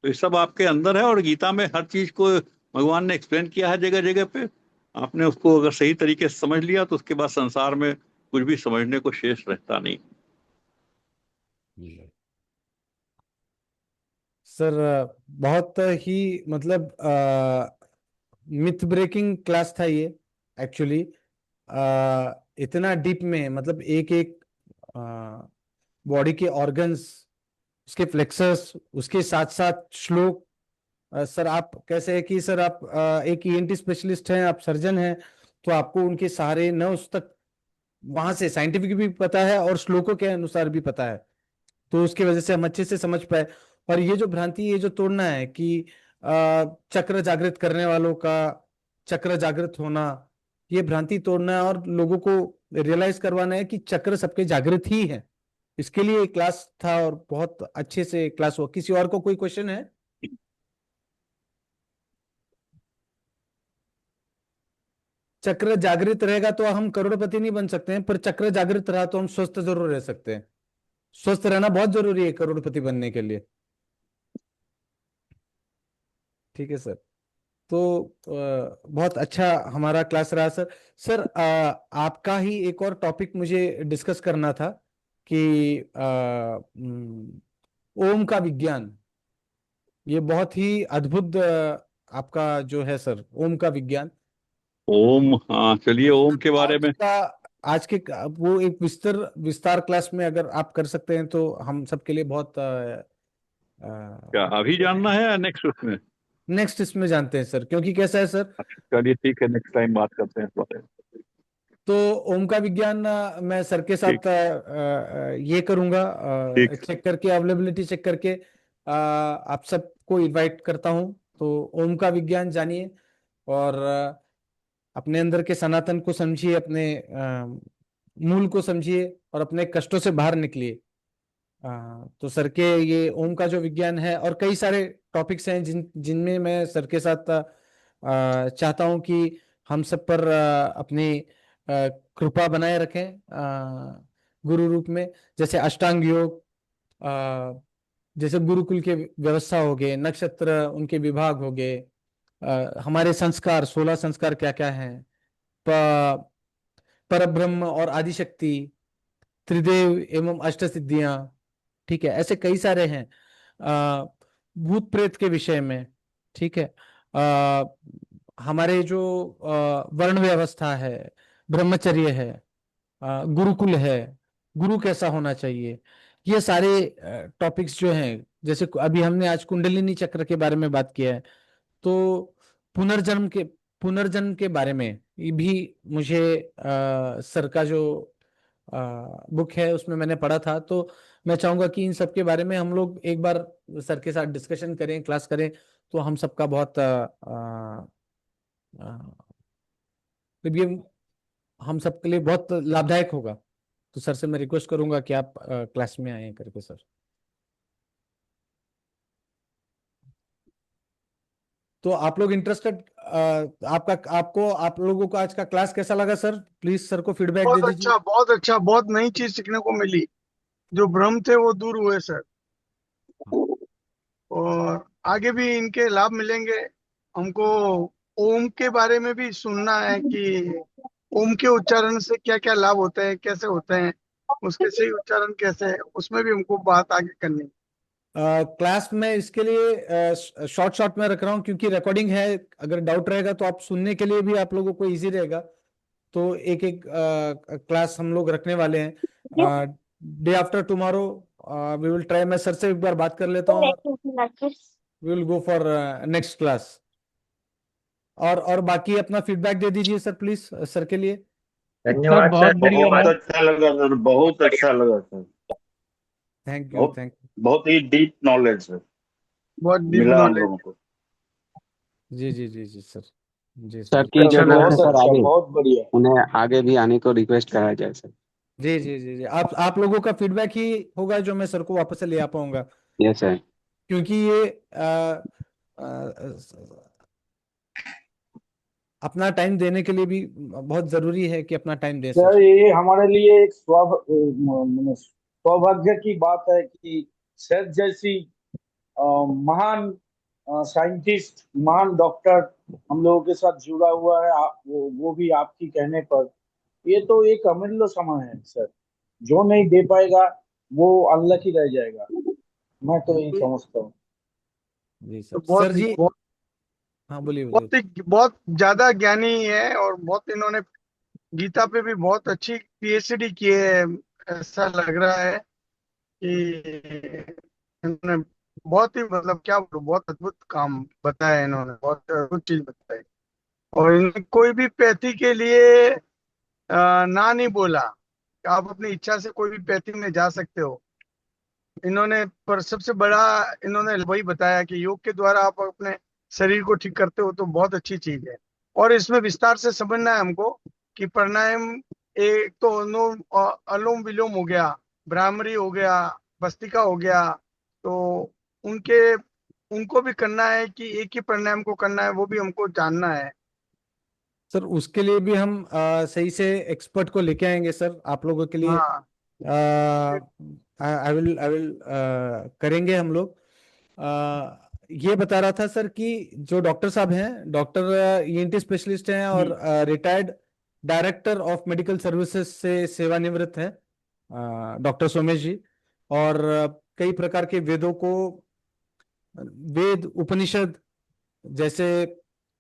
तो ये सब आपके अंदर है, और गीता में हर चीज को भगवान ने एक्सप्लेन किया है जगह जगह पे। आपने उसको अगर सही तरीके से समझ लिया तो उसके बाद संसार में कुछ भी समझने को शेष रहता नहीं। सर बहुत ही मतलब मिथ ब्रेकिंग क्लास था ये एक्चुअली। इतना डीप में, मतलब एक एक बॉडी के ऑर्गन्स, उसके फ्लेक्सर्स, उसके साथ साथ श्लोक। सर आप कैसे है कि सर आप एक ईएनटी स्पेशलिस्ट हैं, आप सर्जन हैं, तो आपको उनके सारे नर्व्स तक वहां से साइंटिफिक भी पता है और श्लोकों के अनुसार भी पता है, तो उसकी वजह से हम अच्छे से समझ पाए। और ये जो भ्रांति, ये जो तोड़ना है कि चक्र जागृत करने वालों का चक्र जागृत होना, ये भ्रांति तोड़ना है और लोगों को रियलाइज करवाना है कि चक्र सबके जागृत ही है। इसके लिए क्लास था और बहुत अच्छे से क्लास हुआ। किसी और को कोई क्वेश्चन है? चक्र जागृत रहेगा तो हम करोड़पति नहीं बन सकते हैं, पर चक्र जागृत रहा तो हम स्वस्थ जरूर रह सकते हैं। स्वस्थ रहना बहुत जरूरी है करोड़पति बनने के लिए। ठीक है सर। तो बहुत अच्छा हमारा क्लास रहा सर। सर आपका ही एक और टॉपिक मुझे डिस्कस करना था कि ओम का विज्ञान, ये बहुत ही अद्भुत आपका जो है सर, ओम का विज्ञान। ओम, हाँ चलिए ओम के बारे आज में। का आज के वो एक विस्तार क्लास में अगर आप कर सकते हैं तो हम सबके लिए बहुत क्या अभी जानना है या नेक्स्ट उसमें? नेक्स्ट इसमें जानते हैं सर, क्योंकि कैसा है सर, चलिए ठीक है, नेक्स्ट टाइम बात करते हैं इस बारे में। तो ओम का विज्ञान मैं सर के साथ ठीक ये करूंगा, ठीक। चेक करके अवेलेबिलिटी चेक करके आप सबको इनवाइट करता हूं। तो ओम का विज्ञान जानिए और अपने अंदर के सनातन को समझिए, अपने मूल को समझिए और अपने कष्टों से बाहर निकलिए। तो सर के ये ओम का जो विज्ञान है और कई सारे टॉपिक्स हैं जिनमें मैं सर के साथ चाहता हूं कि हम सब पर अपनी कृपा बनाए रखें गुरु रूप में। जैसे अष्टांग योग, जैसे गुरुकुल के व्यवस्था हो गए, नक्षत्र उनके विभाग हो गए, हमारे संस्कार 16 संस्कार क्या क्या हैं, परब्रह्म और आदिशक्ति, त्रिदेव एवं अष्ट सिद्धियां, ठीक है, ऐसे कई सारे हैं। भूत प्रेत के विषय में, ठीक है, हमारे जो वर्ण व्यवस्था है, ब्रह्मचर्य है, गुरुकुल है, गुरु कैसा होना चाहिए, ये सारे टॉपिक्स जो हैं, जैसे अभी हमने आज कुंडलिनी चक्र के बारे में बात किया है, तो पुनर्जन्म के पुनर्जन्म के बारे में ये भी मुझे सर का जो बुक है उसमें मैंने पढ़ा था। तो मैं चाहूंगा कि इन सब के बारे में हम लोग एक बार सर के साथ डिस्कशन करें, क्लास करें, तो हम सबका बहुत मतलब ये हम सबके लिए बहुत लाभदायक होगा। तो सर से मैं रिक्वेस्ट करूंगा कि आप क्लास में आए करके सर। तो आप लोग इंटरेस्टेड, आप लोगों को आज का क्लास कैसा लगा सर? प्लीज सर को फीडबैक दे बहुत दीजिए। अच्छा, बहुत अच्छा, बहुत नई चीज सीखने को मिली। जो भ्रम थे वो दूर हुए सर। और आगे भी इनके लाभ मिलेंगे हमको। ओम के बारे में भी सुनना है कि ओम के उच्चारण से क्या क्या लाभ होते हैं, कैसे होते हैं, उसके सही उच्चारण कैसे है, उसमें भी हमको बात आगे करनी है। क्लास में इसके लिए शॉर्ट शॉर्ट में रख रहा हूँ क्योंकि रिकॉर्डिंग है। अगर डाउट रहेगा तो आप सुनने के लिए भी आप लोगों को इजी रहेगा। तो एक एक क्लास हम लोग रखने वाले हैं day after tomorrow. We will try, मैं सर से एक बार बात कर लेता हूँ, we will go for next class. और बाकी अपना फीडबैक दे दीजिए सर प्लीज, सर के लिए। सर धन्यवाद बहुत सर, बढ़िया बहुत रहा। अच्छा लगा सर, बहुत अच्छा लगा सर। थैंक यू, बहुत थैंक बहुत ही डीप नॉलेज सर बहुत डीप मिला हम नॉलेज। लोगों को। जी जी जी जी सर। जी सर सर, की अच्छा जरूरत लगा है बहुत सर। सर अच्छा, आगे, बहुत बढ़िया। उन्हें आगे भी आने को रिक्वेस्ट करा जाए सर। जी जी जी जी, आप लोगों का फीडबैक ही होगा जो मैं सर को वापस से ले आ पाऊंगा, यस सर। क्योंकि ये आ, अपना टाइम देने के लिए भी बहुत जरूरी है कि अपना टाइम दें सर सर। ये हमारे लिए एक सौभाग्य की बात है कि सर जैसी महान साइंटिस्ट, महान डॉक्टर हम लोगों के साथ जुड़ा हुआ है। वो भी आपकी कहने पर। ये तो एक अमूल्य समय है सर। जो नहीं दे पाएगा वो अनलकी रह जाएगा। मैं तो यही बिल्कुल। समझता हूँ। जी तो सर, सर जी। हाँ बोलिए बोलिए। बहुत ज्यादा ज्ञानी है और बहुत इन्होंने गीता पे भी बहुत अच्छी पीएचडी की है। ऐसा लग रहा है कि इन्होंने बहुत ही, मतलब क्या बोलूं, बहुत अद्भुत काम बताया है इन्होंने, बहुत अद्भुत चीज बताई। और इन्होंने कोई भी पैथी के लिए ना नहीं बोला। आप अपनी इच्छा से कोई भी पैथी में जा सकते हो। इन्होंने पर सबसे बड़ा इन्होंने वही बताया कि योग के द्वारा आप अपने शरीर को ठीक करते हो तो बहुत अच्छी चीज है। और इसमें विस्तार से समझना है हमको कि प्राणायाम एक तो अनुलोम विलोम हो गया, भ्रामरी हो गया, भस्त्रिका हो गया, तो उनके उनको भी करना है कि एक ही प्राणायाम को करना है, वो भी हमको जानना है। सर उसके लिए भी हम सही से एक्सपर्ट को लेके आएंगे सर आप लोगों के लिए। हाँ आई विल करेंगे हम लोग। ये बता रहा था सर कि जो डॉक्टर साहब हैं, डॉक्टर ईएनटी स्पेशलिस्ट हैं और retired director of medical services से सेवानिवृत्त हैं डॉक्टर सोमेश जी। और कई प्रकार के वेदों को, वेद उपनिषद जैसे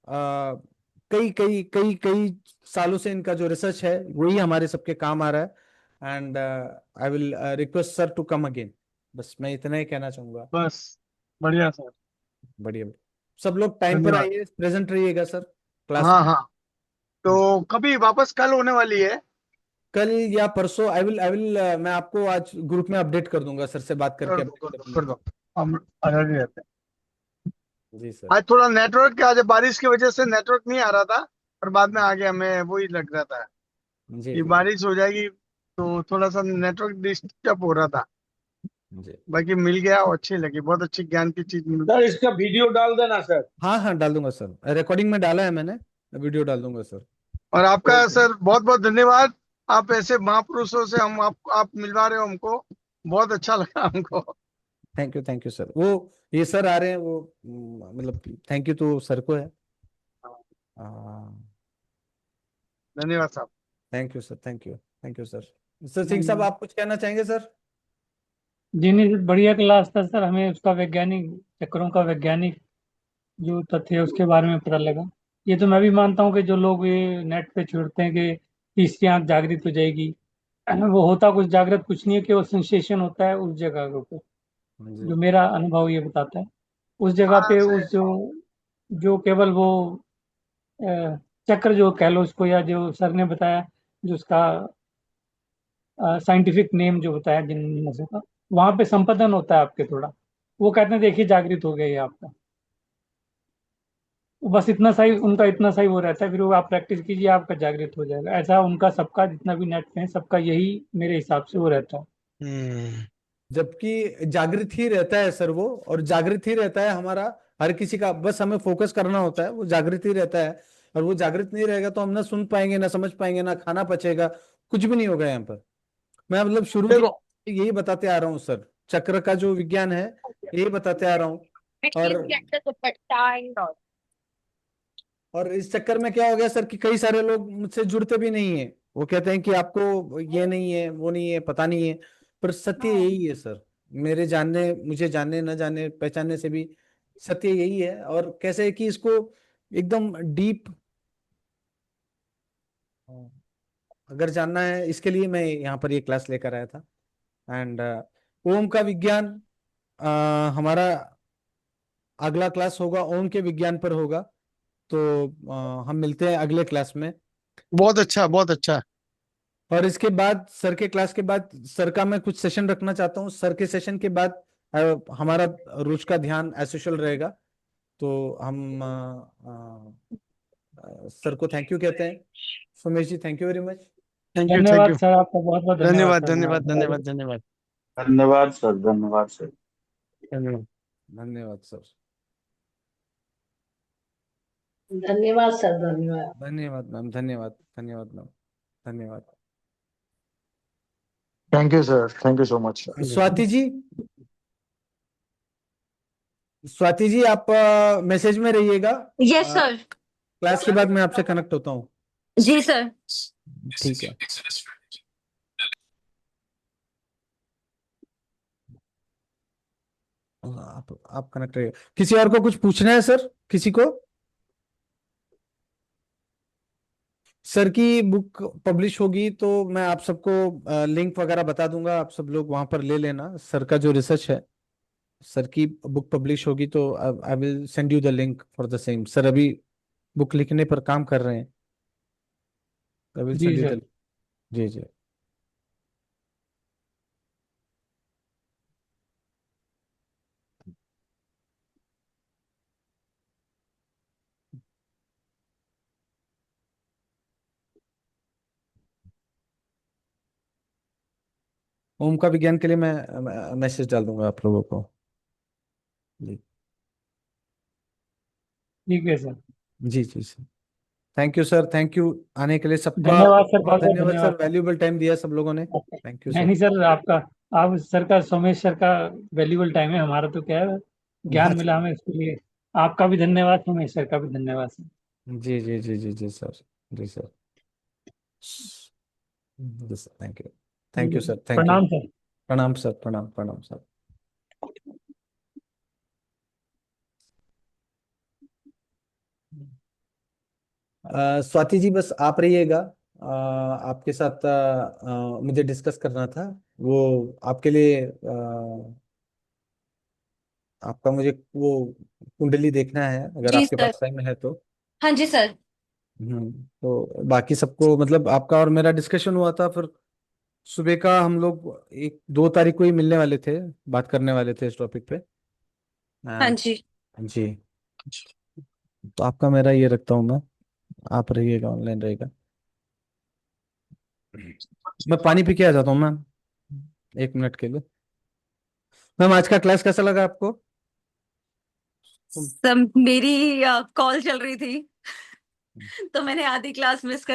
कई कई कई कई सालों से इनका जो रिसर्च है वही हमारे सबके काम आ रहा है। And I will request sir to come again. बस मैं इतना ही कहना चाहूंगा। बस बढ़िया सर। बढ़िया। सब लोग टाइम पर धन्यवाद। आइए, प्रेजेंट रहिएगा सर क्लास हाँ में। हाँ, तो कभी वापस कल होने वाली है? कल या परसों आई विल मैं आपको आज ग्रुप में अपडेट कर दूंगा सर से बात करके कर दो अपडेट कर कर दो कर दूंगा। दो, हम रेडी रहते हैं। जी सर। आज थोड़ा नेटवर्क, आज बारिश की वजह से नेटवर्क नहीं आ रहा था, पर बाद में आ गया। मैं वही लग रहा था जी कि जी बारिश हो जाएगी, तो थोड़ा सा नेटवर्क डिस्टर्ब हो रहा था। जी। बाकी मिल गया और अच्छी लगी, बहुत अच्छी ज्ञान की चीज मिल। सर इसका वीडियो डाल देना सर। हाँ हाँ डाल दूंगा सर, रिकॉर्डिंग में डाला है मैंने, वीडियो डाल दूंगा सर। और आपका ओके। सर बहुत बहुत धन्यवाद। आप ऐसे महापुरुषों से हम आप मिलवा रहे हो हमको, बहुत अच्छा लगा हमको। Thank you sir. वो ये सर आ रहे हैं वो मतलब थैंक यू तो सर को है। धन्यवाद साहब। Thank you sir, thank you sir. Sir Singh साहब आप कुछ कहना चाहेंगे सर? जी नहीं, बढ़िया क्लास था सर। हमें उसका वैज्ञानिक, चक्रों का वैज्ञानिक जो तथ्य है उसके बारे में पता लगा। ये तो मैं भी मानता हूँ कि जो लोग ये नेट पे छोड़ते हैं कि तीसरी आंख जागृत हो जाएगी, वो होता कुछ जागृत कुछ नहीं है, कि वो सेंसेशन होता है उस जगह के ऊपर। जी जो मेरा अनुभव ये बताता है, उस जगह हाँ पे सर। उस जो जो केवल वो चक्र जो कह लो उसको, या जो सर ने बताया, जो उसका साइंटिफिक नेम जो बताया जिन नसों का, वहां पे संपतन होता है आपके थोड़ा। वो कहते हैं देखिए जागृत हो गया ये आपका। बस इतना सही उनका, इतना सही वो रहता है, फिर वो आप प्रैक्टिस कीजिए आपका जागृत हो जाएगा। ऐसा उनका सबका जितना भी नेट पे है सबका यही मेरे हिसाब से वो रहता है। जबकि जागृत ही रहता है सर वो, और जागृत ही रहता है हमारा हर किसी का, बस हमें फोकस करना होता है, वो जागृत ही रहता है। और वो जागृत नहीं रहेगा तो हम ना सुन पाएंगे, ना समझ पाएंगे, ना खाना पचेगा, कुछ भी नहीं होगा यहाँ पर। मैं मतलब शुरू की देखो, यही बताते आ रहा हूँ सर, चक्र का जो विज्ञान है यही बताते आ रहा हूँ। और इस चक्कर में क्या हो गया सर कि कई सारे लोग मुझसे जुड़ते भी नहीं है। वो कहते हैं कि आपको ये नहीं है, वो नहीं है, पता नहीं है। पर सत्य यही है सर। मेरे जानने, मुझे जानने न जाने पहचानने से भी सत्य यही है। और कैसे है कि इसको एकदम डीप अगर जानना है, इसके लिए मैं यहाँ पर ये क्लास लेकर आया था। एंड ओम का विज्ञान हमारा अगला क्लास होगा, ओम के विज्ञान पर होगा। तो हम मिलते हैं अगले क्लास में। बहुत अच्छा बहुत अच्छा। और इसके बाद सर के क्लास के बाद सर का मैं कुछ सेशन रखना चाहता हूँ। सर के सेशन के बाद हमारा रोज का ध्यान एसोशल रहेगा। तो हम सर को थैंक यू कहते हैं। Sumesh ji thank you very much. Thank you thank धन्यवाद यू। सर, आपका बहुत बहुत धन्यवाद धन्यवाद सर। धन्यवाद धन्यवाद धन्यवाद धन्यवाद सर, धन्यवाद सर। धन्यवाद। धन्यवाद सर। धन्यवाद सर, धन्यवाद। धन्यवाद मैम, धन्यवाद मैम, धन्यवाद। Thank you sir, thank you so much. Swati ji, Swati ji आप मैसेज में रहिएगा। Yes sir. क्लास के बाद मैं आपसे कनेक्ट होता हूँ। जी सर। ठीक है। आप कनेक्ट रहिए। किसी और को कुछ पूछना है सर? किसी को? सर की बुक पब्लिश होगी तो मैं आप सबको लिंक वगैरह बता दूंगा, आप सब लोग वहां पर ले लेना। सर का जो रिसर्च है, सर की बुक पब्लिश होगी तो I will send you the link for the same. Sir अभी बुक लिखने पर काम कर रहे हैं। आई विल जी सेंड यू सर। द। जी जी। ओम का विज्ञान के लिए मैं मैसेज डाल दूंगा आप लोगों को। जी ठीक है सर। जी जी sir. Thank you sir, thank you आने के लिए सबका। धन्यवाद सर, बहुत बहुत धन्यवाद सर, धन्यवाद सर। वैल्यूबल टाइम दिया सब लोगों ने। थैंक यू नहीं सर। नहीं सर, आपका, आप सर का, सोमेश सर का वैल्यूबल टाइम है, हमारा तो क्या है, ज्ञान मिला हमें, इसके लिए आपका भी धन्यवाद, सोमेश सर का भी धन्यवाद सर। जी जी जी जी जी सर। जी सर। जी sir, thank you sir, thank you. प्रणाम सर। प्रणाम सर, प्रणाम प्रणाम सर। स्वाति जी बस आप रहिएगा। आपके साथ मुझे डिस्कस करना था। वो आपके लिए आपका मुझे वो कुंडली देखना है, अगर जी आपके सर। पास टाइम है तो। हाँ जी सर। तो बाकी सबको मतलब आपका और मेरा डिस्कशन हुआ था, फिर सुबह का हम लोग 1-2 तारीख को ही मिलने वाले थे, बात करने वाले थे इस टॉपिक पे। हाँ हाँ जी। जी। तो आपका मेरा ये रखता हूँ मैं, आप रहिएगा, ऑनलाइन रहेगा। मैं पानी पी के आ जाता हूँ मैम, 1 मिनट के लिए। मैम आज का क्लास कैसा लगा आपको? सब मेरी कॉल चल रही थी तो मैंने आधी क्लास मिस कर